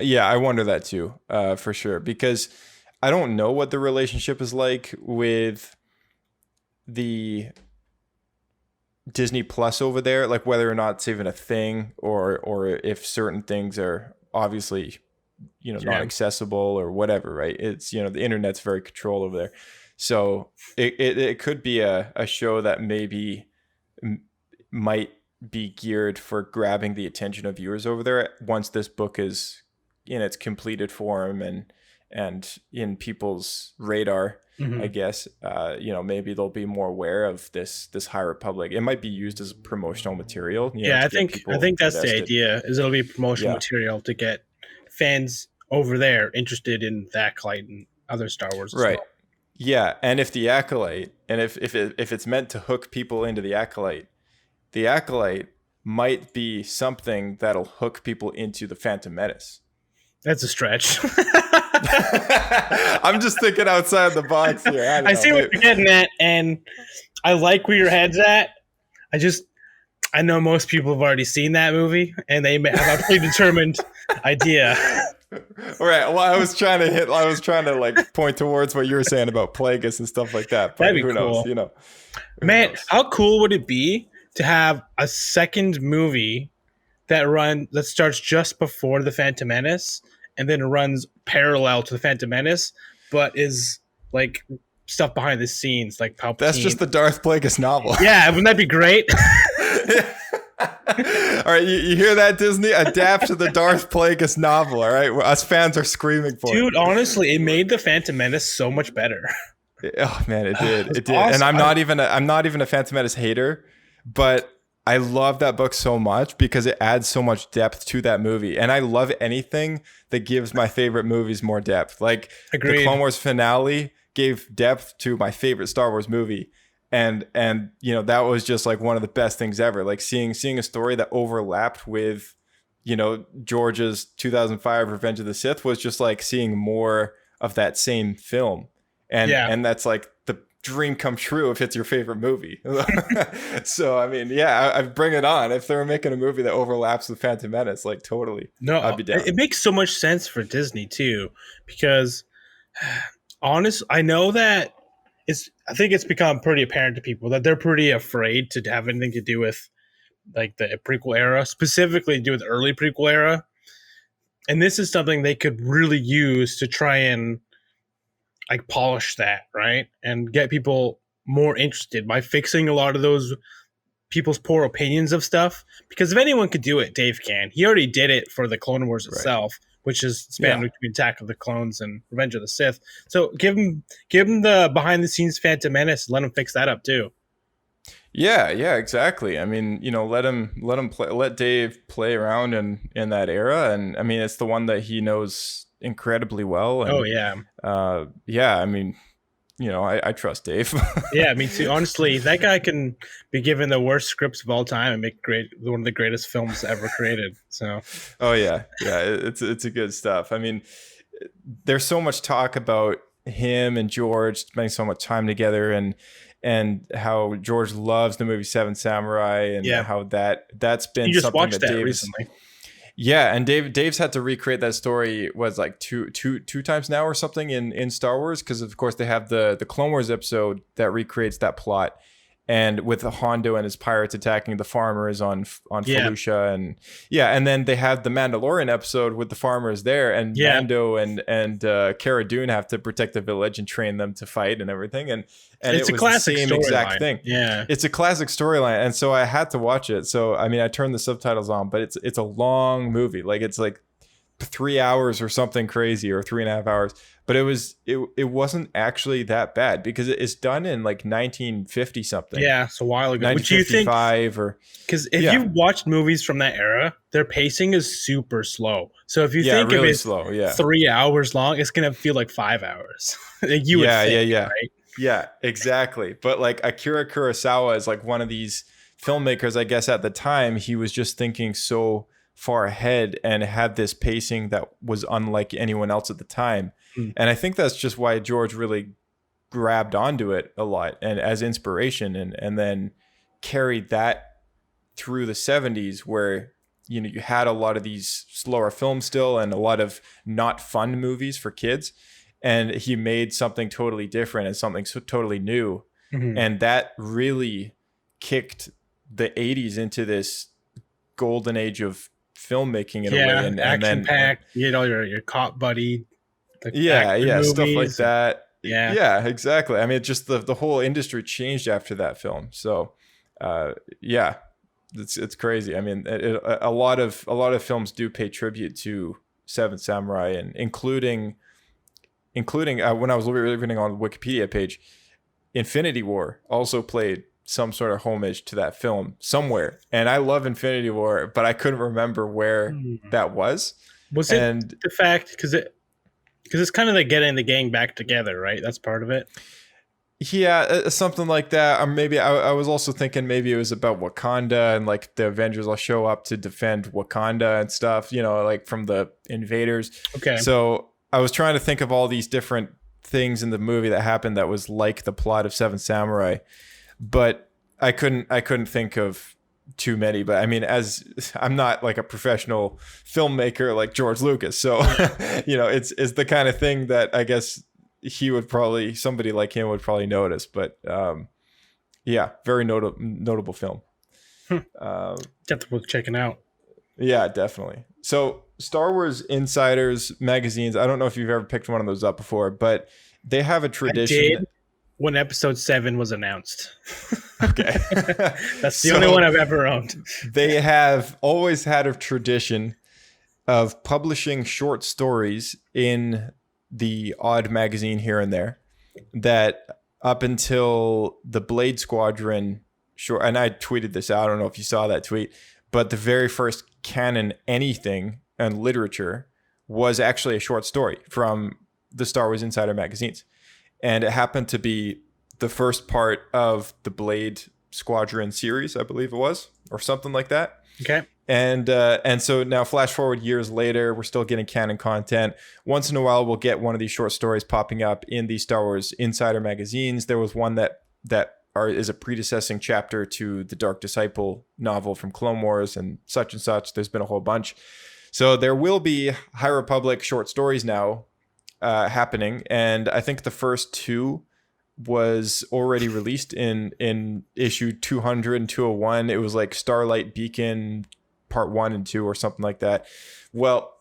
Yeah, I wonder that too, for sure, because I don't know what the relationship is like with the Disney Plus over there, like whether or not it's even a thing, or if certain things are obviously, not accessible or whatever, right? It's, the internet's very controlled over there. So it could be a show that maybe might be geared for grabbing the attention of viewers over there once this book is in its completed form and in people's radar. I guess, maybe they'll be more aware of this High Republic. It might be used as promotional material. I think that's the idea, is it'll be promotional material to get fans over there interested in the Acolyte and other Star Wars as well. Yeah, and if the Acolyte, and if it's meant to hook people into the Acolyte might be something that'll hook people into the Phantom Menace. That's a stretch. I'm just thinking outside the box here. I see what you're getting at, and I like where your head's at. I know most people have already seen that movie, and they have a predetermined idea. All right. Well, I was trying to like point towards what you were saying about Plagueis and stuff like that. But that'd be cool. Knows, Man, how cool would it be to have a second movie that starts just before the Phantom Menace and then runs parallel to the Phantom Menace, but is like stuff behind the scenes, like Palpatine. That's just the Darth Plagueis novel. Yeah, wouldn't that be great? All right, you hear that, Disney? Adapt to the Darth Plagueis novel. All right, us fans are screaming for Dude, honestly, it made the Phantom Menace so much better. Oh man, it did. It did. awesome. And I'm not even a Phantom Menace hater, but I love that book so much because it adds so much depth to that movie. And I love anything that gives my favorite movies more depth. Like Agreed. the Clone Wars finale gave depth to my favorite Star Wars movie. And you know, that was just like one of the best things ever. Like seeing a story that overlapped with, you know, George's 2005 Revenge of the Sith was just like seeing more of that same film. And that's like the dream come true if it's your favorite movie. So I mean, yeah, I bring it on. If they were making a movie that overlaps with Phantom Menace, like totally, No, I'd be down. it makes so much sense for Disney too, because I know that I think it's become pretty apparent to people that they're pretty afraid to have anything to do with like the prequel era, specifically to do with the early prequel era. And this is something they could really use to try and like polish that, right? And get people more interested by fixing a lot of those people's poor opinions of stuff. Because if anyone could do it, Dave can. He already did it for the Clone Wars itself, which is spanned between Attack of the Clones and Revenge of the Sith. So give him the behind the scenes Phantom Menace. Let him fix that up too. Yeah, exactly. I mean, you know, let Dave play around in that era, and I mean, it's the one that he knows incredibly well. And, I mean, you know, I trust Dave. Yeah, me too. Honestly, that guy can be given the worst scripts of all time and make one of the greatest films ever created. So, it's a good stuff. I mean, there's so much talk about him and George spending so much time together, and how George loves the movie Seven Samurai, and how that's been you just something watched that that Dave's recently. Yeah, and Dave's had to recreate that story was like two times now or something in Star Wars, because of course they have the Clone Wars episode that recreates that plot, and with Hondo and his pirates attacking the farmers on Felucia, and then they have the Mandalorian episode with the farmers there, and Mando and Cara Dune have to protect the village and train them to fight and everything, and it's it a was classic the same exact thing. Yeah, it's a classic storyline, and so I had to watch it. So I mean, I turned the subtitles on, but it's a long movie. Like it's like 3 hours or something crazy, or 3.5 hours. But it wasn't actually that bad because it's done in like 1950 something. Yeah, it's a while ago. 1955 or because if you've watched movies from that era, their pacing is super slow. So if you think really of it slow, 3 hours long, it's gonna feel like 5 hours. You would think, right? Yeah, exactly. But like Akira Kurosawa is like one of these filmmakers, I guess at the time, he was just thinking so far ahead and had this pacing that was unlike anyone else at the time. And I think that's just why George really grabbed onto it a lot and as inspiration, and then carried that through the 70s, where, you know, you had a lot of these slower films still and a lot of not fun movies for kids. And he made something totally different and something so totally new. And that really kicked the 80s into this golden age of filmmaking in a way. And action packed, you know, your cop buddy. Stuff like that. Yeah, exactly. I mean, just the whole industry changed after that film. So, it's crazy. I mean, a lot of films do pay tribute to Seven Samurai, and including when I was reading on the Wikipedia page, Infinity War also played some sort of homage to that film somewhere. And I love Infinity War, but I couldn't remember where that was. Was it the fact because it's kind of like getting the gang back together, right? That's part of it. Yeah, something like that. Or maybe I was also thinking maybe it was about Wakanda, and like the Avengers will show up to defend Wakanda and stuff, you know, like from the invaders. Okay. So I was trying to think of all these different things in the movie that happened that was like the plot of Seven Samurai, but I couldn't think of too many. But I mean, as I'm not like a professional filmmaker like George Lucas, so you know, it's the kind of thing that I guess somebody like him would probably notice. But very notable film. Definitely worth checking out. Yeah, definitely. So Star Wars Insiders magazines, I don't know if you've ever picked one of those up before, but they have a tradition. when episode 7 was announced. Okay. That's the only one I've ever owned. They have always had a tradition of publishing short stories in the odd magazine here and there that up until the Blade Squadron short, and I tweeted this out, I don't know if you saw that tweet, but the very first canon anything and literature was actually a short story from the Star Wars Insider magazines. And it happened to be the first part of the Blade Squadron series, I believe it was, or something like that. Okay. And so now flash forward years later, we're still getting canon content. Once in a while, we'll get one of these short stories popping up in the Star Wars Insider magazines. There was one that is a predecessing chapter to the Dark Disciple novel from Clone Wars and such. There's been a whole bunch. So there will be High Republic short stories now happening. And I think the first 2 was already released in issue 200 and 201. It was like Starlight Beacon part 1 and 2 or something like that. Well,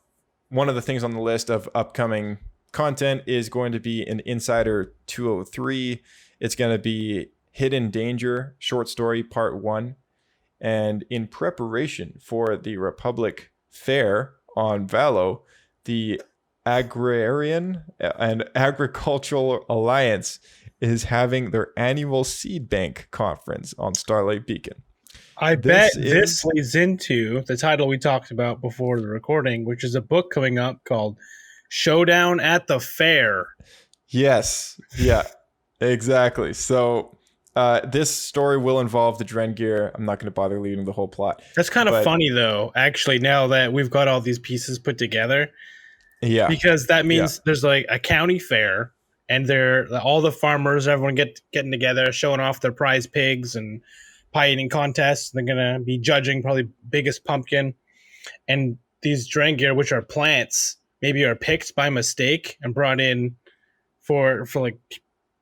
one of the things on the list of upcoming content is going to be an Insider 203. It's going to be Hidden Danger short story part 1. And in preparation for the Republic Fair on Valo, the Agrarian and Agricultural Alliance is having their annual seed bank conference on Starlight Beacon. I bet this leads into the title we talked about before the recording, which is a book coming up called Showdown at the Fair. Yes. Yeah, exactly. So this story will involve the Drengir. I'm not going to bother leading the whole plot. That's kind of funny, though, actually, now that we've got all these pieces put together. Yeah. Because that means there's like a county fair, and they're all the farmers, everyone getting together, showing off their prize pigs and pie eating contests. They're gonna be judging probably biggest pumpkin, and these Drengir, which are plants, maybe are picked by mistake and brought in for like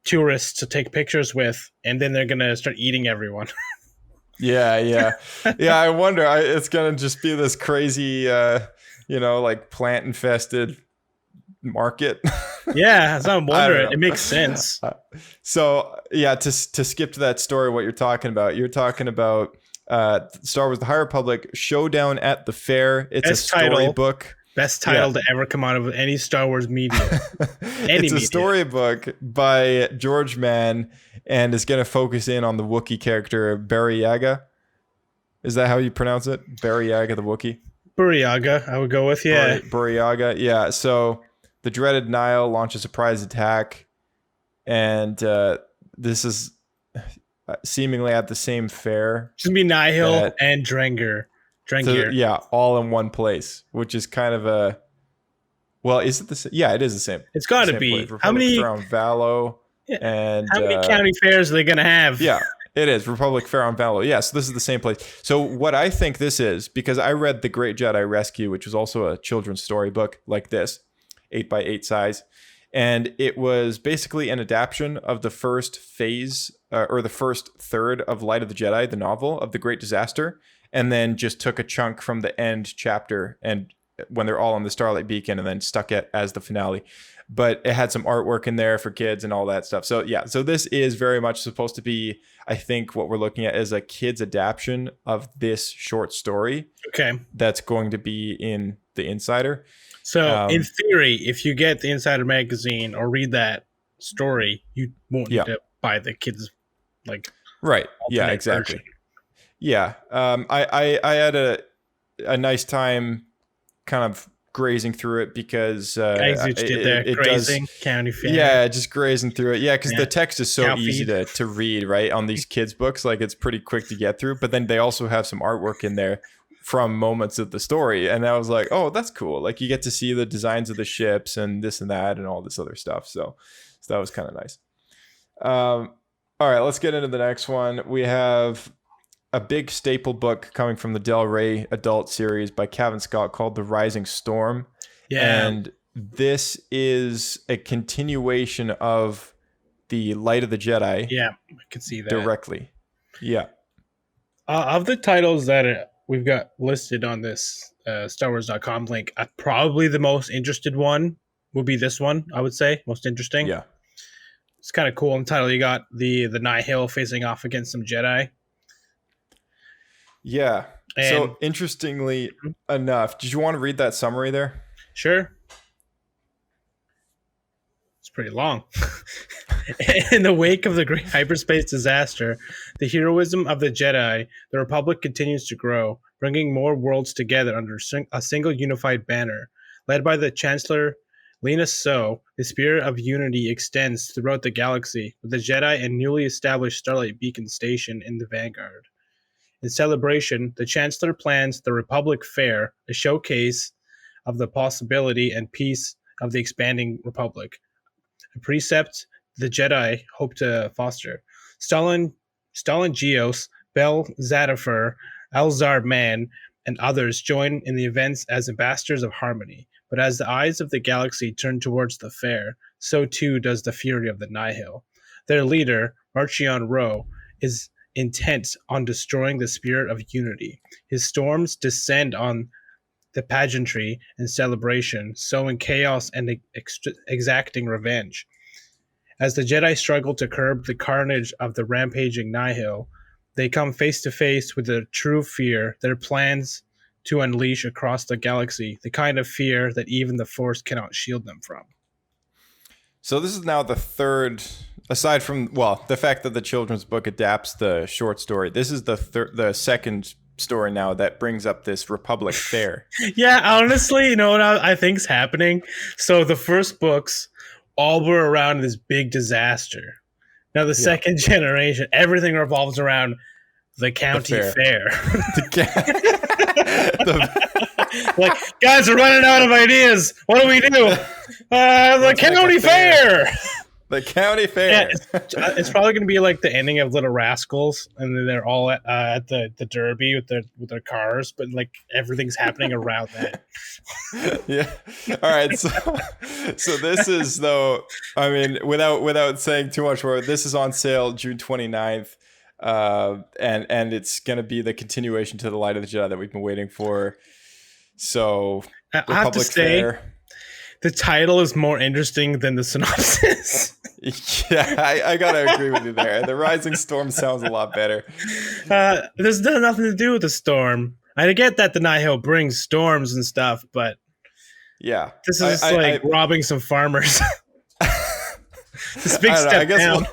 tourists to take pictures with, and then they're gonna start eating everyone. Yeah. I wonder. It's gonna just be this crazy, like plant infested market. Yeah, that's what I'm wondering. It makes sense. So yeah, to skip to that story, what you're talking about Star Wars: The High Republic Showdown at the Fair. It's a storybook. Best title to ever come out of any Star Wars media. It's a storybook by George Mann, and is going to focus in on the Wookiee character Bari Yaga. Is that how you pronounce it? Bari Yaga, the Wookiee? Buriaga, I would go with, yeah. Buriaga, yeah. So the dreaded Nihil launch a surprise attack, and this is seemingly at the same fair. It's going to be Nihil and Drengir. Yeah, all in one place, which is kind of a... Well, is it the same? Yeah, it is the same. It's got to be. How many... Fair on Valo, and... How many county fairs are they going to have? Yeah. It is Republic Fair on Valo. Yes, this is the same place. So what I think this is, because I read The Great Jedi Rescue, which was also a children's storybook like this, 8x8 size, and it was basically an adaptation of the first phase or the first third of Light of the Jedi, the novel of the Great Disaster, and then just took a chunk from the end chapter and when they're all on the Starlight Beacon and then stuck it as the finale. But it had some artwork in there for kids and all that stuff. So yeah, so this is very much supposed to be, I think what we're looking at is a kid's adaptation of this short story. Okay. That's going to be in the Insider. So in theory, if you get the Insider magazine or read that story, you won't need to buy the kids like right. Yeah, exactly. Version. Yeah. I had a nice time kind of grazing through it because grazing county fair. Yeah, just grazing through it. Yeah, because the text is so easy to read, right? On these kids' books, like it's pretty quick to get through. But then they also have some artwork in there from moments of the story, and I was like, oh, that's cool. Like you get to see the designs of the ships and this and that and all this other stuff. So that was kind of nice. All right, let's get into the next one. We have a big staple book coming from the Del Rey adult series by Cavan Scott called The Rising Storm. Yeah. And this is a continuation of the Light of the Jedi. Yeah, I can see that. Directly. Yeah. Of the titles that we've got listed on this StarWars.com link, probably the most interested one would be this one, I would say. Most interesting. Yeah. It's kind of cool. In the title, you got the Nihil facing off against some Jedi. Yeah. So interestingly enough, did you want to read that summary there? Sure. It's pretty long. In the wake of the great hyperspace disaster, the heroism of the Jedi, the Republic continues to grow, bringing more worlds together under a single unified banner. Led by the Chancellor Lena So, the spirit of unity extends throughout the galaxy, with the Jedi and newly established Starlight Beacon Station in the vanguard. In celebration, the Chancellor plans the Republic Fair, a showcase of the possibility and peace of the expanding Republic. A precept the Jedi hope to foster. Stalin Geos, Bel Zadifer, Elzar Mann, and others join in the events as ambassadors of harmony. But as the eyes of the galaxy turn towards the fair, so too does the fury of the Nihil. Their leader, Marchion Ro, is intent on destroying the spirit of unity. His storms descend on the pageantry and celebration, sowing chaos and exacting revenge. As the Jedi struggle to curb the carnage of the rampaging Nihil, they come face to face with the true fear their plans to unleash across the galaxy, the kind of fear that even the Force cannot shield them from. So this is now the third, aside from, well, the fact that the children's book adapts the short story, this is the second story now that brings up this Republic Fair. Yeah, honestly, you know what I think's happening? So the first books all were around this big disaster. Now the second generation, everything revolves around the county fair. Like, guys are running out of ideas. What do we do? The county fair. The county fair. Yeah, it's probably going to be like the ending of Little Rascals, and then they're all at the Derby with their cars, but like everything's happening around that. Yeah. All right. So this is, though, I mean, without saying too much more, this is on sale June 29th. And it's going to be the continuation to the Light of the Jedi that we've been waiting for. So I have to say, the title is more interesting than the synopsis. Yeah, I gotta agree with you there. The Rising Storm sounds a lot better. There's nothing to do with the storm. I get that the Nihil brings storms and stuff, but yeah, this is robbing some farmers. This big step down.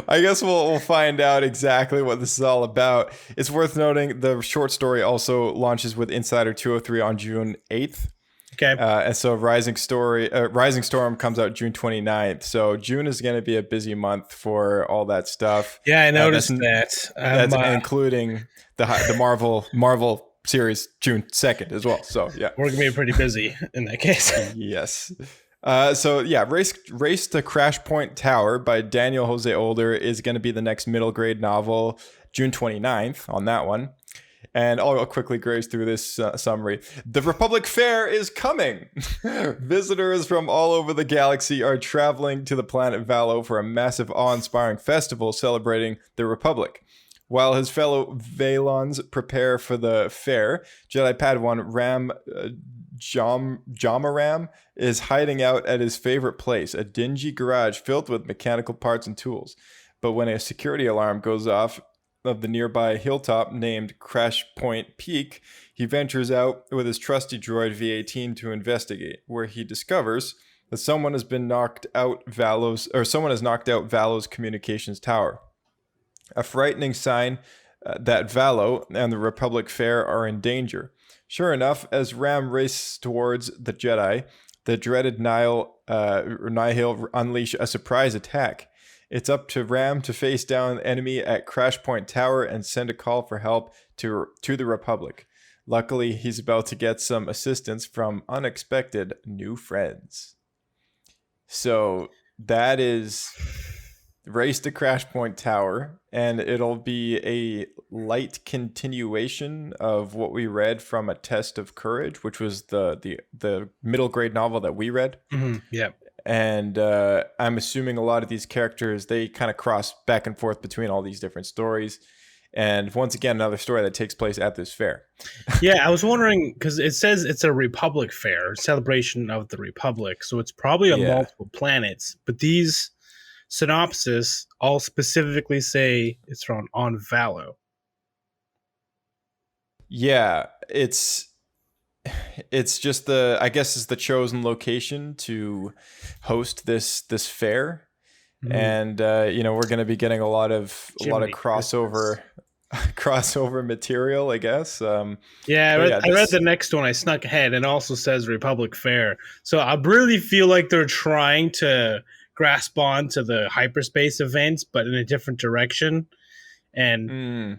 I guess we'll find out exactly what this is all about. It's worth noting the short story also launches with Insider 203 on June 8th. Okay. And so Rising Storm comes out June 29th. So June is going to be a busy month for all that stuff. Yeah, I noticed that. That's including the Marvel series June 2nd as well. So yeah, we're going to be pretty busy in that case. Yes. So yeah, Race to Crash Point Tower by Daniel Jose Older is going to be the next middle grade novel, June 29th on that one. And I'll quickly graze through this summary. The Republic Fair is coming. Visitors from all over the galaxy are traveling to the planet Valo for a massive awe-inspiring festival celebrating the Republic. While his fellow Valons prepare for the fair, Jedi Padawan Ram Jamaram is hiding out at his favorite place, a dingy garage filled with mechanical parts and tools. But when a security alarm goes off of the nearby hilltop named Crash Point Peak, he ventures out with his trusty droid V-18 to investigate, where he discovers that someone has knocked out Valo's communications tower. A frightening sign that Valo and the Republic Fair are in danger. Sure enough, as Ram races towards the Jedi, the dreaded Nihil unleash a surprise attack. It's up to Ram to face down the enemy at Crash Point Tower and send a call for help to the Republic. Luckily, he's about to get some assistance from unexpected new friends. So that is Race to Crash Point Tower, and it'll be a light continuation of what we read from A Test of Courage, which was the middle grade novel that we read. Mm-hmm. Yeah. And I'm assuming a lot of these characters, they kind of cross back and forth between all these different stories. And once again, another story that takes place at this fair. Yeah, I was wondering, because it says it's a Republic fair, celebration of the Republic. So it's probably on multiple planets. But these synopsis all specifically say it's from on Valo. Yeah, it's just I guess it's the chosen location to host this fair. And we're going to be getting a lot of crossover material, I guess. I read the next one. I snuck ahead, and it also says Republic Fair. So I really feel like they're trying to grasp on to the hyperspace events, but in a different direction. And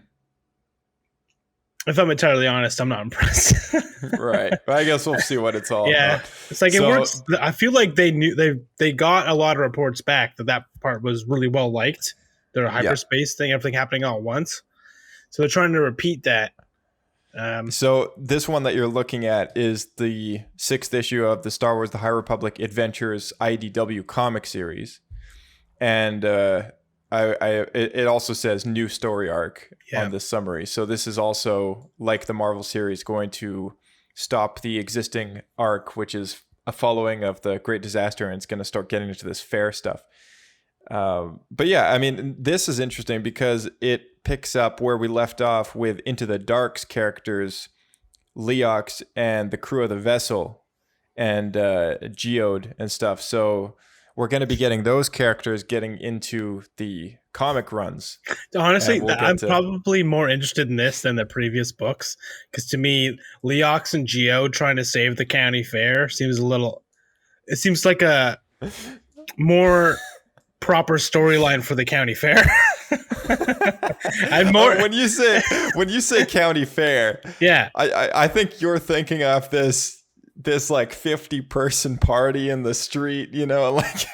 if I'm entirely honest, I'm not impressed. Right. But I guess we'll see what it's all about. It's like it works. I feel like they got a lot of reports back that part was really well liked. Their hyperspace thing, everything happening all at once. So they're trying to repeat that. So this one that you're looking at is the 6th issue of the Star Wars The High Republic Adventures IDW comic series. And it also says new story arc on this summary. So this is also, like the Marvel series, going to stop the existing arc, which is a following of the Great Disaster, and it's going to start getting into this fair stuff. But yeah, I mean, this is interesting because it picks up where we left off with Into the Dark's characters, Leox and the crew of the vessel, and Geode and stuff. So we're going to be getting those characters getting into the comic runs. Honestly, I'm probably more interested in this than the previous books, because to me, Leox and Geode trying to save the county fair seems like a more proper storyline for the county fair. I'm more when you say county fair, I think you're thinking of this like 50-person party in the street, like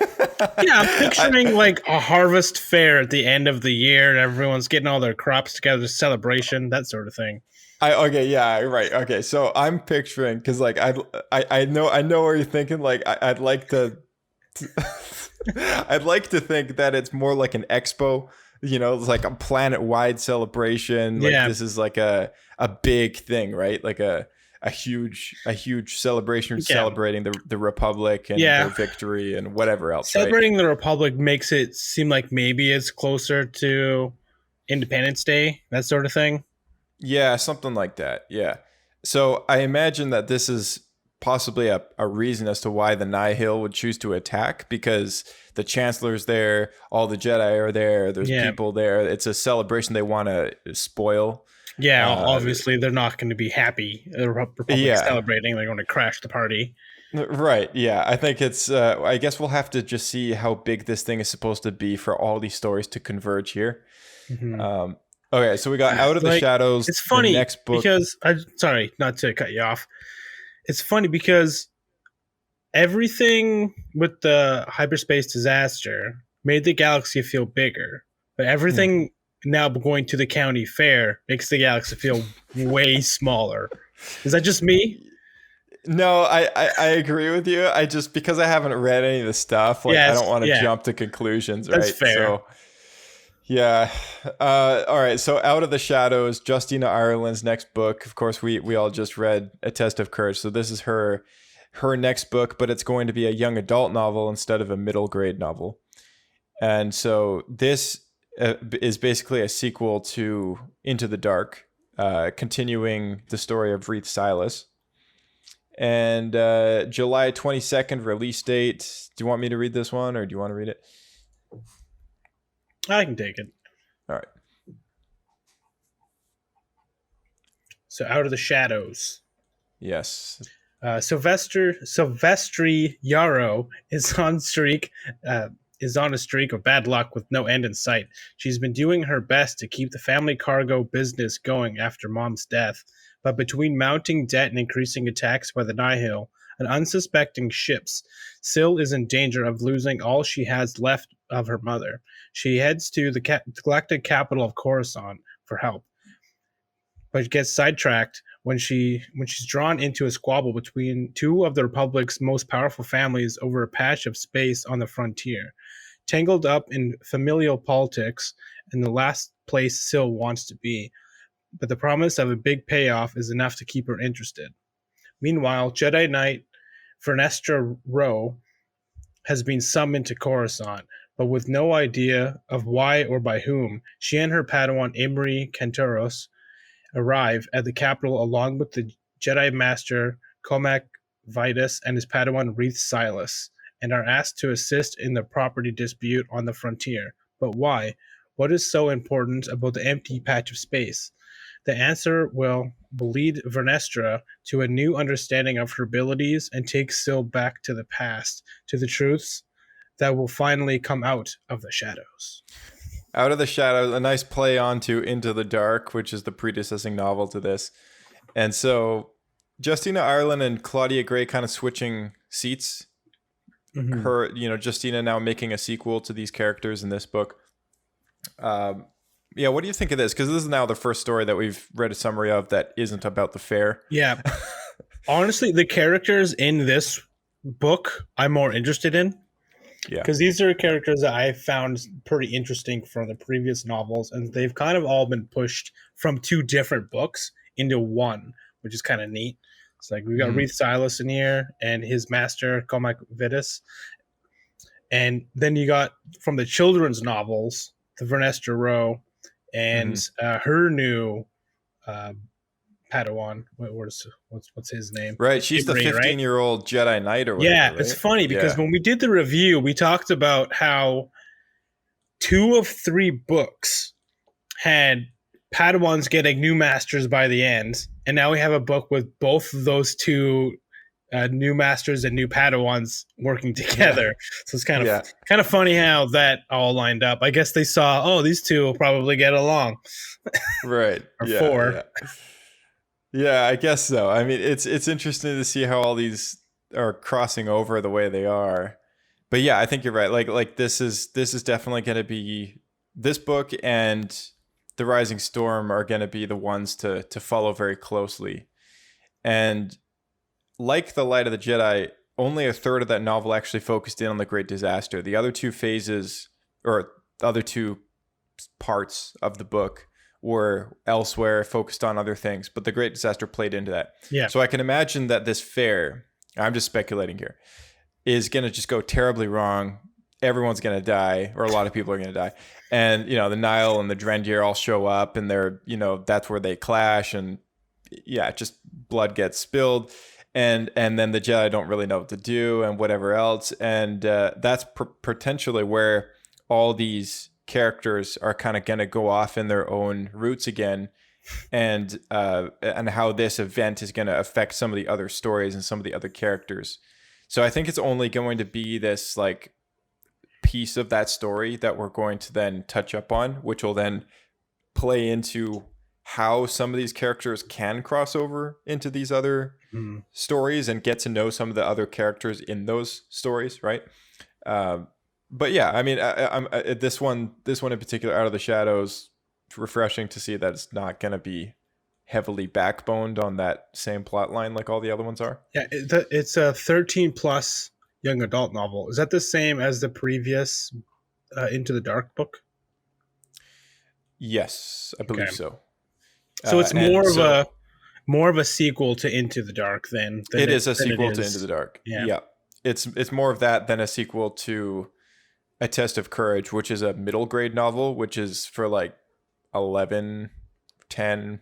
I'm picturing like a harvest fair at the end of the year and everyone's getting all their crops together, celebration, that sort of thing. Okay, so I'm picturing, because like I know where you're thinking. Like I'd like to I'd like to think that it's more like an expo, it's like a planet-wide celebration. Like this is like a big thing, right? Like a huge celebration celebrating the Republic and their victory and whatever else. Celebrating the Republic makes it seem like maybe it's closer to Independence Day, that sort of thing. Yeah, something like that. Yeah. So I imagine that this is possibly a reason as to why the Nihil would choose to attack, because the Chancellor's there, all the Jedi are there, there's people there. It's a celebration they want to spoil. Yeah, obviously they're not going to be happy. The Republic's celebrating. They're going to crash the party. Right, yeah. I think it's... I guess we'll have to just see how big this thing is supposed to be for all these stories to converge here. Mm-hmm. Okay, so we got Out of the Shadows. It's funny next book. Because... sorry, not to cut you off. It's funny because everything with the hyperspace disaster made the galaxy feel bigger. But everything... now going to the county fair makes the galaxy feel way smaller. Is that just me? No, I agree with you. I just, because I haven't read any of the stuff, I don't want to jump to conclusions. That's right. Fair. So, yeah. All right. So Out of the Shadows, Justina Ireland's next book. Of course, we all just read A Test of Courage. So this is her next book, but it's going to be a young adult novel instead of a middle grade novel. And so this is basically a sequel to Into the Dark, continuing the story of Reith Silas. And July 22nd release date. Do you want me to read this one, or do you want to read it? I can take it. All right. So Out of the Shadows. Yes. Silvestri Yarrow is on a streak of bad luck with no end in sight. She's been doing her best to keep the family cargo business going after Mom's death, but between mounting debt and increasing attacks by the Nihil and unsuspecting ships, Sil is in danger of losing all she has left of her mother. She heads to the galactic capital of Coruscant for help, but gets sidetracked when she's drawn into a squabble between two of the Republic's most powerful families over a patch of space on the frontier. Tangled up in familial politics and the last place Sil wants to be, but the promise of a big payoff is enough to keep her interested. Meanwhile, Jedi Knight Vernestra Rowe has been summoned to Coruscant, but with no idea of why or by whom, she and her Padawan Imri Kantaros arrive at the capital along with the Jedi Master Comac Vitus and his Padawan Reith Silas, and are asked to assist in the property dispute on the frontier. But why? What is so important about the empty patch of space? The answer will lead Vernestra to a new understanding of her abilities and take Syl back to the past, to the truths that will finally come out of the shadows. Out of the Shadows, a nice play onto Into the Dark, which is the predecessing novel to this. And so Justina Ireland and Claudia Gray kind of switching seats. Mm-hmm. Her, Justina now making a sequel to these characters in this book. Yeah, what do you think of this? Because this is now the first story that we've read a summary of that isn't about the fair. Yeah. Honestly, the characters in this book I'm more interested in. Yeah. Because these are characters that I found pretty interesting from the previous novels, and they've kind of all been pushed from 2 different books into one, which is kind of neat. It's like we got Reith Silas in here and his master, Comac Vitus. And then you got from the children's novels, the Vernestra Rowe and her new Padawan. What's his name? Right, she's the 15-year-old Jedi Knight or whatever. Yeah, right? It's funny because when we did the review, we talked about how 2 of 3 books had Padawans getting new masters by the end, and now we have a book with both of those 2 new masters and new Padawans working together. So it's kind of funny how that all lined up. I guess they saw, these 2 will probably get along. Right. Or 4. Yeah, I guess so. I mean, it's interesting to see how all these are crossing over the way they are. But yeah, I think you're right. Like this is definitely going to be, this book and The Rising Storm are going to be the ones to follow very closely. And like The Light of the Jedi, only a third of that novel actually focused in on the Great Disaster. The other 2 phases, or other 2 parts of the book, were elsewhere, focused on other things. But the Great Disaster played into that. Yeah. So I can imagine that this fair, I'm just speculating here, is going to just go terribly wrong. Everyone's going to die, or a lot of people are going to die. And, the Nihil and the Drengir all show up, and they're, that's where they clash. And yeah, just blood gets spilled. And then the Jedi don't really know what to do and whatever else. And that's potentially where all these characters are kind of going to go off in their own routes again. And how this event is going to affect some of the other stories and some of the other characters. So I think it's only going to be this like piece of that story that we're going to then touch up on, which will then play into how some of these characters can cross over into these other stories and get to know some of the other characters in those stories, right? But yeah, I mean, I'm this one in particular, Out of the Shadows, it's refreshing to see that it's not going to be heavily backboned on that same plot line like all the other ones are. Yeah, it's a 13 plus young adult novel. Is that the same as the previous Into the Dark book? Yes, I believe so. So it's more of a sequel to Into the Dark than it is a sequel to Into the Dark. Yeah. It's more of that than a sequel to A Test of Courage, which is a middle grade novel, which is for like 11, 10,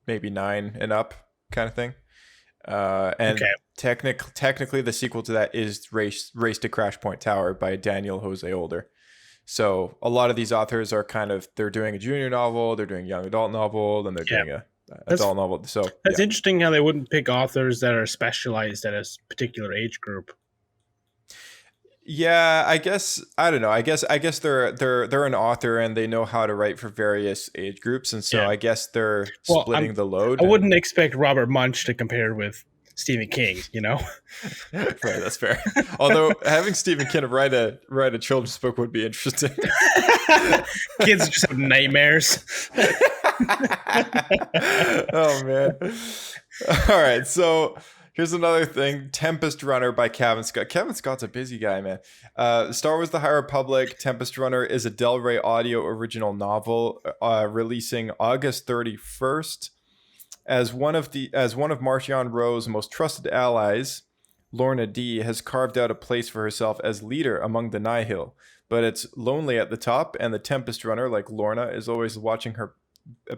maybe 9 and up kind of thing. Technically the sequel to that is Race to Crash Point Tower by Daniel Jose Older. So a lot of these authors are they're doing a junior novel, they're doing a young adult novel, then they're doing a adult novel. So that's interesting how they wouldn't pick authors that are specialized at a particular age group. Yeah, I guess I don't know. I guess they're an author and they know how to write for various age groups, and so I guess they're splitting the load. I wouldn't expect Robert Munch to compare with Stephen King, Right, that's fair. Although having Stephen King write a children's book would be interesting. Kids just have nightmares. Oh man. All right, so here's another thing. Tempest Runner by Kevin Scott. Kevin Scott's a busy guy, man. Star Wars The High Republic, Tempest Runner is a Del Rey audio original novel releasing August 31st. As one of Marchion Ro's most trusted allies, Lorna D has carved out a place for herself as leader among the Nihil, but it's lonely at the top, and the Tempest Runner, like Lorna, is always watching her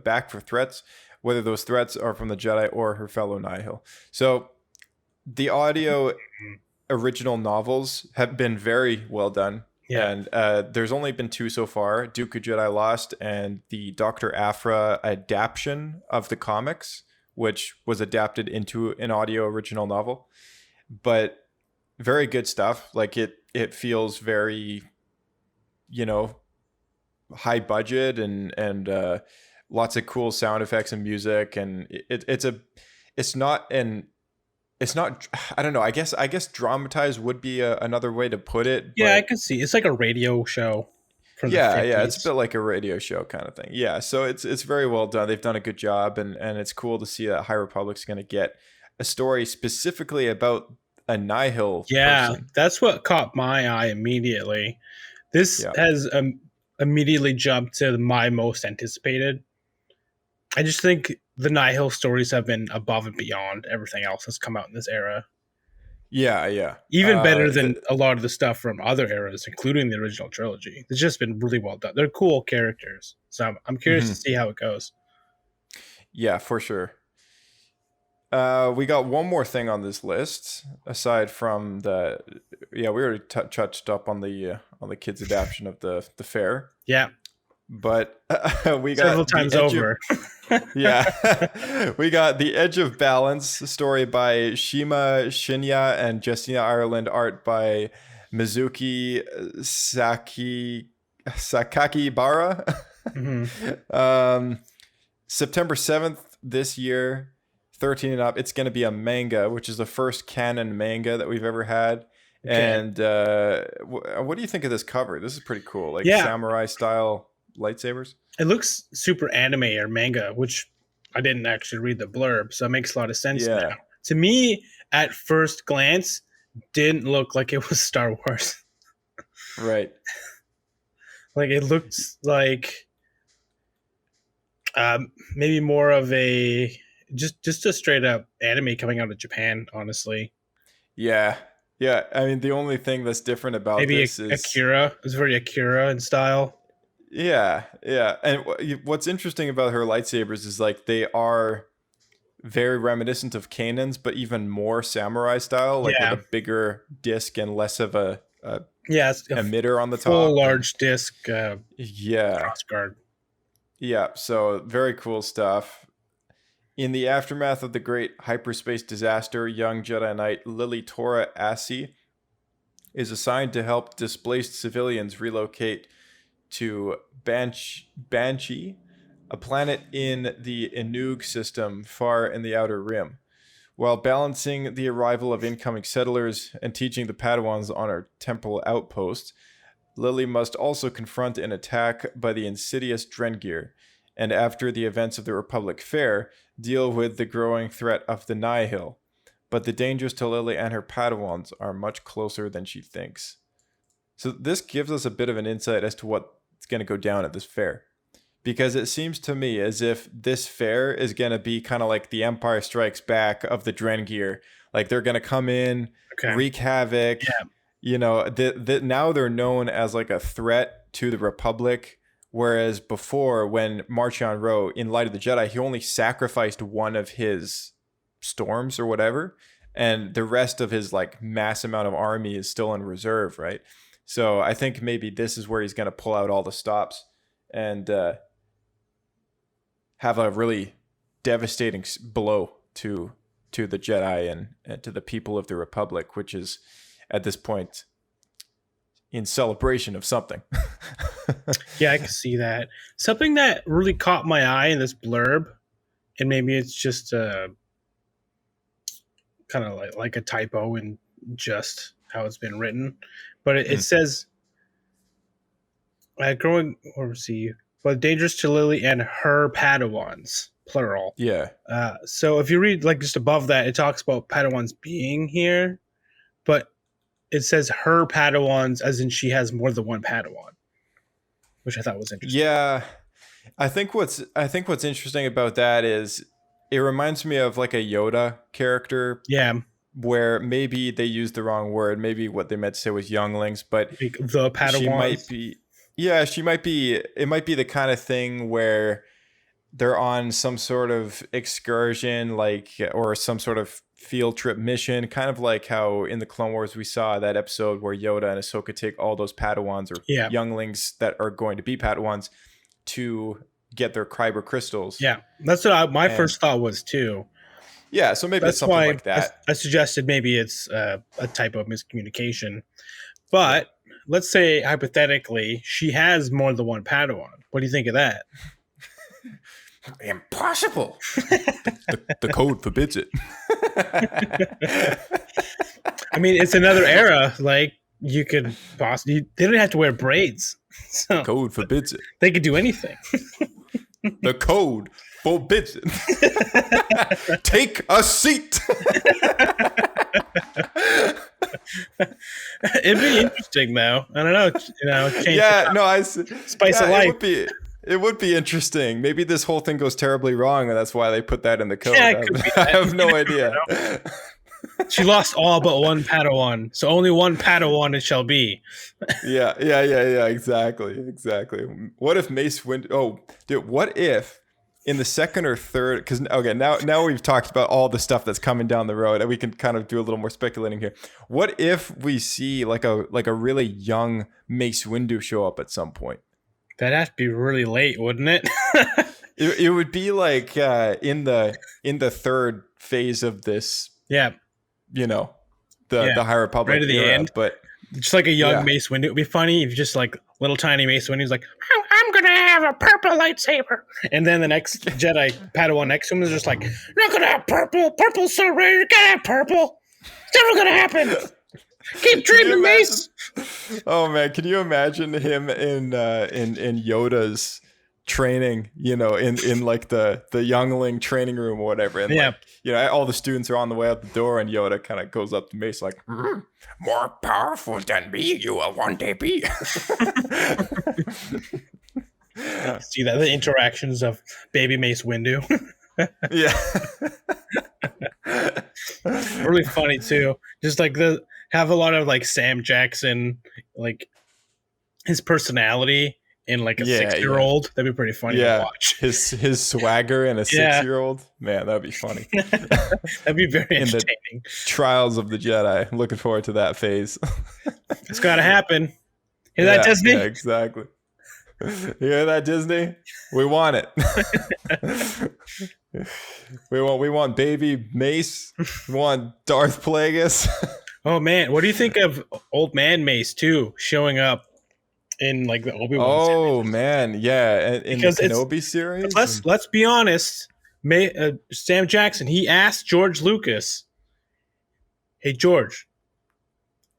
back for threats, whether those threats are from the Jedi or her fellow Nihil. So the audio original novels have been very well done. Yeah. And there's only been 2 so far, Dooku Jedi Lost and the Dr. Aphra adaptation of the comics, which was adapted into an audio original novel. But very good stuff. Like it feels very, high budget and lots of cool sound effects and music. And it's not, I don't know. I guess dramatized would be another way to put it. Yeah, I can see. It's like a radio show from the 50s. Yeah, it's a bit like a radio show kind of thing. Yeah, so it's very well done. They've done a good job, and it's cool to see that High Republic's going to get a story specifically about a Nihil person. That's what caught my eye immediately. This has immediately jumped to my most anticipated. I just think the Nihil stories have been above and beyond everything else that's come out in this era. Yeah. Even better than a lot of the stuff from other eras, including the original trilogy. It's just been really well done. They're cool characters. So I'm curious to see how it goes. Yeah, for sure. We got one more thing on this list, aside from we already touched up on the kids' adaptation of the fair. Yeah. But we got several times over. We got The Edge of Balance, a story by Shima Shinya and Justina Ireland, art by Mizuki Sakakibara. September 7th this year, 13 and up. It's going to be a manga, which is the first canon manga that we've ever had. Okay. And what do you think of this cover? This is pretty cool, like samurai style lightsabers. It looks super anime or manga, which I didn't actually read the blurb, so it makes a lot of sense now. To me, at first glance, didn't look like it was Star Wars. Right. Like it looked like maybe more of a just a straight up anime coming out of Japan, honestly. Yeah. I mean, the only thing that's different about this is Akira. It's very Akira in style. Yeah. And what's interesting about her lightsabers is like they are very reminiscent of Kanan's, but even more samurai style, like with a bigger disc and less of a emitter on the top. Full large disc. Crossguard. Yeah. So very cool stuff. In the aftermath of the great hyperspace disaster, young Jedi Knight Lily Tora Assi is assigned to help displaced civilians relocate to Banshee, a planet in the Inug system far in the Outer Rim. While balancing the arrival of incoming settlers and teaching the Padawans on her temple outpost, Lily must also confront an attack by the insidious Drengir, and after the events of the Republic Fair, deal with the growing threat of the Nihil. But the dangers to Lily and her Padawans are much closer than she thinks. So this gives us a bit of an insight as to what's going to go down at this fair. Because it seems to me as if this fair is going to be kind of like the Empire Strikes Back of the Drengir. Like they're going to come in, wreak havoc. Yeah. You know, now they're known as like a threat to the Republic. Whereas before, when Marchion Ro, in Light of the Jedi, he only sacrificed one of his storms or whatever. And the rest of his like mass amount of army is still in reserve, right? So I think maybe this is where he's going to pull out all the stops and have a really devastating blow to the Jedi and to the people of the Republic, which is at this point in celebration of something. Yeah, I can see that. Something that really caught my eye in this blurb, and maybe it's just kind of like a typo in just how it's been written, but it says growing but dangerous to Lily and her Padawans, plural. Yeah. So if you read like just above that, it talks about Padawans being here, but it says her Padawans as in she has more than one Padawan, which I thought was interesting. Yeah. I think what's interesting about that is it reminds me of like a Yoda character. Yeah. where maybe they used the wrong word. Maybe what they meant to say was younglings, but Like the Padawans. she might be. Yeah, she might be. It might be the kind of thing where they're on some sort of excursion, like, or some sort of field trip mission, kind of like how in the Clone Wars we saw that episode where Yoda and Ahsoka take all those Padawans or younglings that are going to be Padawans to get their Kyber crystals. Yeah, that's what my first thought was too. Yeah, so maybe That's it's something why like that. I suggested maybe it's a type of miscommunication. But let's say hypothetically she has more than one Padawan. What do you think of that? Impossible. The code forbids it. I mean, it's another era. Like, you could possibly, they don't have to wear braids. So Code forbids it. they could do anything. The code forbids it. Take a seat. It'd be interesting, though. I don't know. Change spice of life. It would be interesting. Maybe this whole thing goes terribly wrong, and that's why they put that in the code. Yeah, I have no idea. She lost all but one Padawan, so only one Padawan it shall be. Yeah. Exactly. What if Mace Windu? Oh, dude, what if in the second or third? Because now we've talked about all the stuff that's coming down the road, and we can kind of do a little more speculating here. What if we see like a really young Mace Windu show up at some point? That'd have to be really late, wouldn't it? It would be like in the third phase of this. Yeah. The High Republic right at the era, end. but just like a young Mace Windu. It'd be funny if just like little tiny Mace Windu's like, I'm gonna have a purple lightsaber, and then the next Jedi Padawan next to him is just like, not gonna have purple. Purple's so rare. You're gonna have purple. It's never gonna happen. Keep dreaming, Mace. Oh man, can you imagine him in Yoda's training? In like the youngling training room or whatever, and all the students are on the way out the door, and Yoda kind of goes up to Mace like, More powerful than me, you will one day be. See that the interactions of baby Mace Windu. Yeah. Really funny too. Just like have a lot of like Sam Jackson, like his personality in like a 6-year-old. That'd be pretty funny to watch. His swagger in a 6-year-old. Man, that'd be funny. That'd be very entertaining. Trials of the Jedi. I'm looking forward to that phase. It's gotta happen. Hear that, Disney? Yeah, exactly. You hear that, Disney? We want it. We want baby Mace. We want Darth Plagueis. Oh man, what do you think of old man Mace too showing up in like the Obi-Wan series? Oh man, yeah, in the Kenobi series. Let's be honest. Sam Jackson, he asked George Lucas, "Hey George,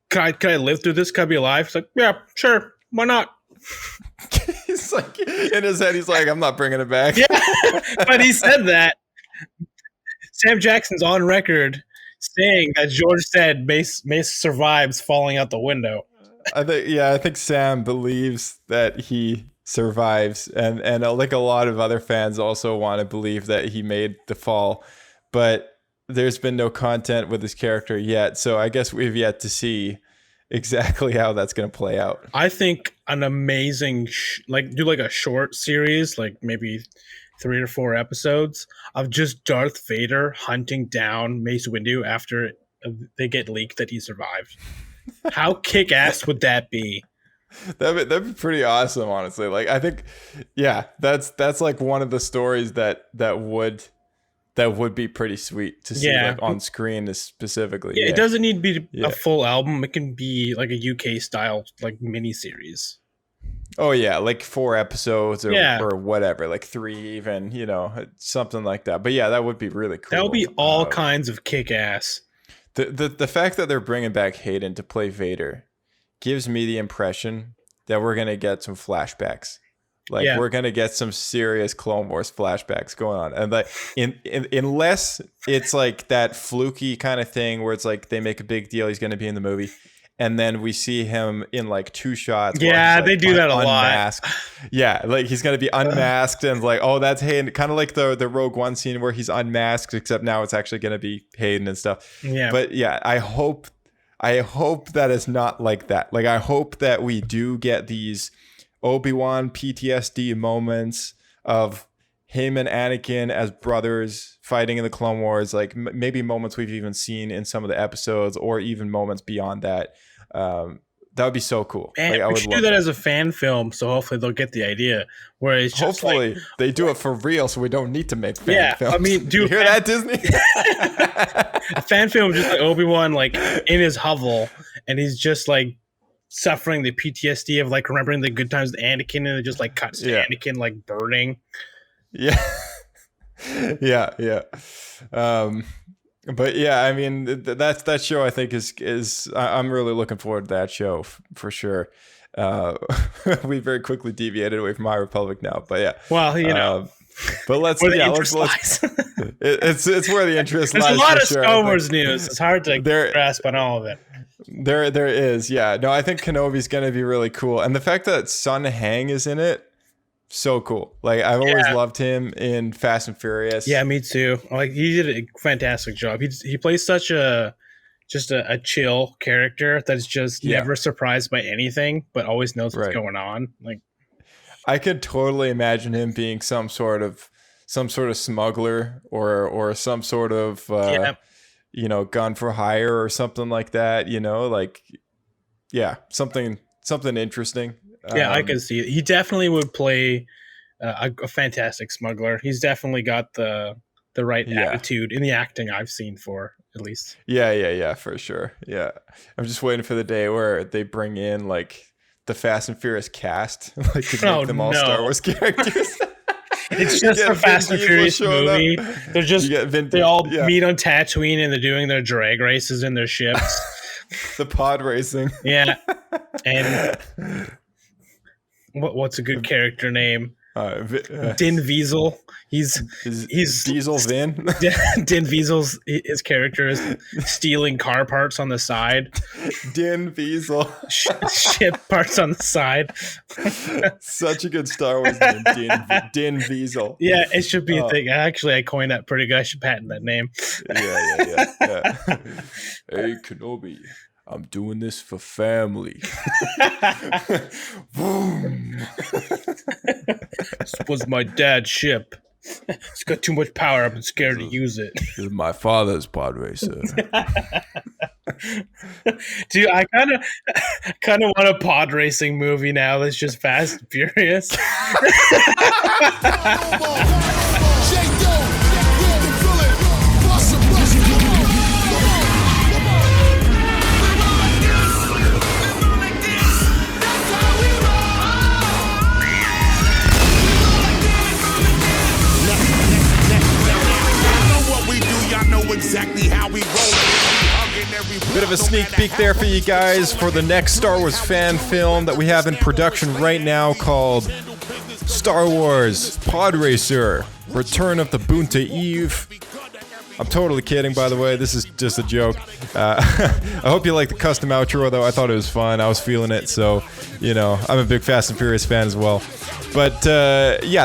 can I live through this? Can I be alive?" He's like, "Yeah, sure, why not?" He's like, in his head, he's like, "I'm not bringing it back." Yeah, but he said that. Sam Jackson's on record saying that George said Mace survives falling out the window. I think Sam believes that he survives, and like a lot of other fans also want to believe that he made the fall, but there's been no content with his character yet, so I guess we've yet to see exactly how that's going to play out. I think an amazing do like a short series, like maybe 3 or 4 episodes of just Darth Vader hunting down Mace Windu after they get leaked that he survived. How kick-ass would that be? That'd be pretty awesome, honestly. Like, I think, that's like one of the stories that would be pretty sweet to see like, on screen specifically. Yeah, it doesn't need to be a full album. It can be like a UK style like mini series. Oh yeah, like 4 episodes or whatever, like 3 even, something like that. But yeah, that would be really cool. That would be all kinds of kick-ass. The fact that they're bringing back Hayden to play Vader gives me the impression that we're gonna get some flashbacks. Like we're gonna get some serious Clone Wars flashbacks going on, and like unless it's like that fluky kind of thing where it's like they make a big deal he's gonna be in the movie, and then we see him in like 2 shots. while Yeah, he's, like, they do that a lot. unmasked. Yeah, like he's gonna be unmasked and like, oh, that's Hayden. Kind of like the Rogue One scene where he's unmasked, except now it's actually gonna be Hayden and stuff. Yeah. But yeah, I hope that it's not like that. Like I hope that we do get these Obi-Wan PTSD moments of him and Anakin as brothers fighting in the Clone Wars, like maybe moments we've even seen in some of the episodes, or even moments beyond that. That would be so cool. Man, like, I we would should love do that as a fan film, so hopefully they'll get the idea. Where it's just hopefully like, they do it for real, so we don't need to make fan films. I mean, you hear that, Disney? a fan film just like Obi-Wan, like in his hovel, and he's just like suffering the PTSD of like remembering the good times with Anakin, and it just like cuts to Anakin like burning. Yeah. yeah. But yeah, I mean, that show I think is I'm really looking forward to that show for sure. We very quickly deviated away from High Republic now, but yeah. Well, you know, but let's where the yeah, interest let's lies. it's where the interest There's lies. a lot for of sure. Star Wars news. It's hard to grasp on all of it. There is, yeah. No, I think Kenobi's gonna be really cool, and the fact that Sun Hang is in it. So cool. Like I've always loved him in Fast and Furious. Yeah, me too. Like he did a fantastic job. He plays such a chill character that's just never surprised by anything, but always knows what's going on. Like I could totally imagine him being some sort of smuggler or some sort of gun for hire or something like that. Something interesting. Yeah, I can see it. He definitely would play a fantastic smuggler. He's definitely got the right attitude in the acting I've seen for, at least. Yeah, for sure. Yeah. I'm just waiting for the day where they bring in like the Fast and Furious cast, like to make them all Star Wars characters. It's just a Fast and Furious movie. They're just they all meet on Tatooine and they're doing their drag races in their ships. The pod racing. Yeah. And what's a good character name? Din Wiesel. He's Diesel Vin. Din Wiesel's his character is stealing car parts on the side. Din Wiesel. Ship parts on the side. Such a good Star Wars name, Din Wiesel. Yeah, it should be a thing. Actually, I coined that pretty good. I should patent that name. Yeah. Hey, Kenobi. I'm doing this for family. Boom. This was my dad's ship. It's got too much power. I've been scared to use it. This is my father's pod racer. Dude, I kind of want a pod racing movie now that's just Fast and Furious. Exactly how we roll. Bit of a sneak peek there for you guys for the next Star Wars fan film that we have in production right now called Star Wars Pod Racer: Return of the Boonta Eve. I'm totally kidding, by the way. This is just a joke. I hope you like the custom outro, though. I thought it was fun. I was feeling it. So, I'm a big Fast and Furious fan as well. But,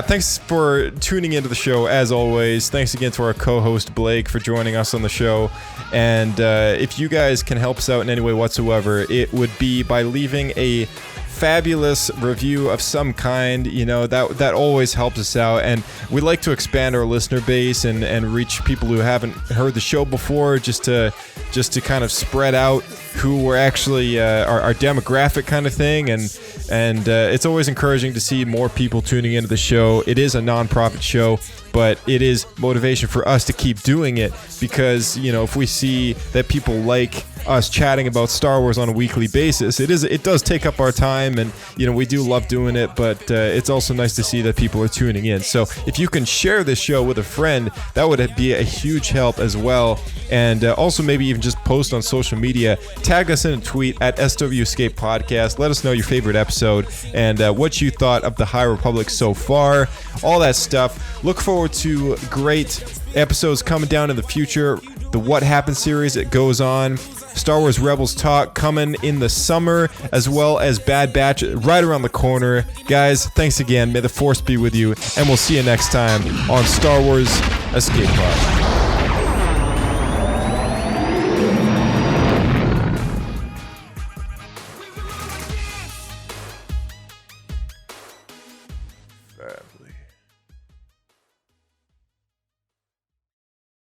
thanks for tuning into the show, as always. Thanks again to our co-host, Blake, for joining us on the show. And if you guys can help us out in any way whatsoever, it would be by leaving a fabulous review of some kind. That always helps us out, and we like to expand our listener base and reach people who haven't heard the show before, just to kind of spread out who we're actually our demographic kind of thing, and it's always encouraging to see more people tuning into the show. It is a non-profit show, but it is motivation for us to keep doing it, because if we see that people like us chatting about Star Wars on a weekly basis, it does take up our time, and we do love doing it, but it's also nice to see that people are tuning in. So if you can share this show with a friend, that would be a huge help as well. And also maybe even just post on social media, tag us in a tweet at SW Escape Podcast. Let us know your favorite episode and what you thought of the High Republic so far, all that stuff. Look forward to great episodes coming down in the future. The What Happened series, it goes on. Star Wars Rebels Talk coming in the summer, as well as Bad Batch right around the corner. Guys, thanks again. May the Force be with you, and we'll see you next time on Star Wars Escape Pod. Family.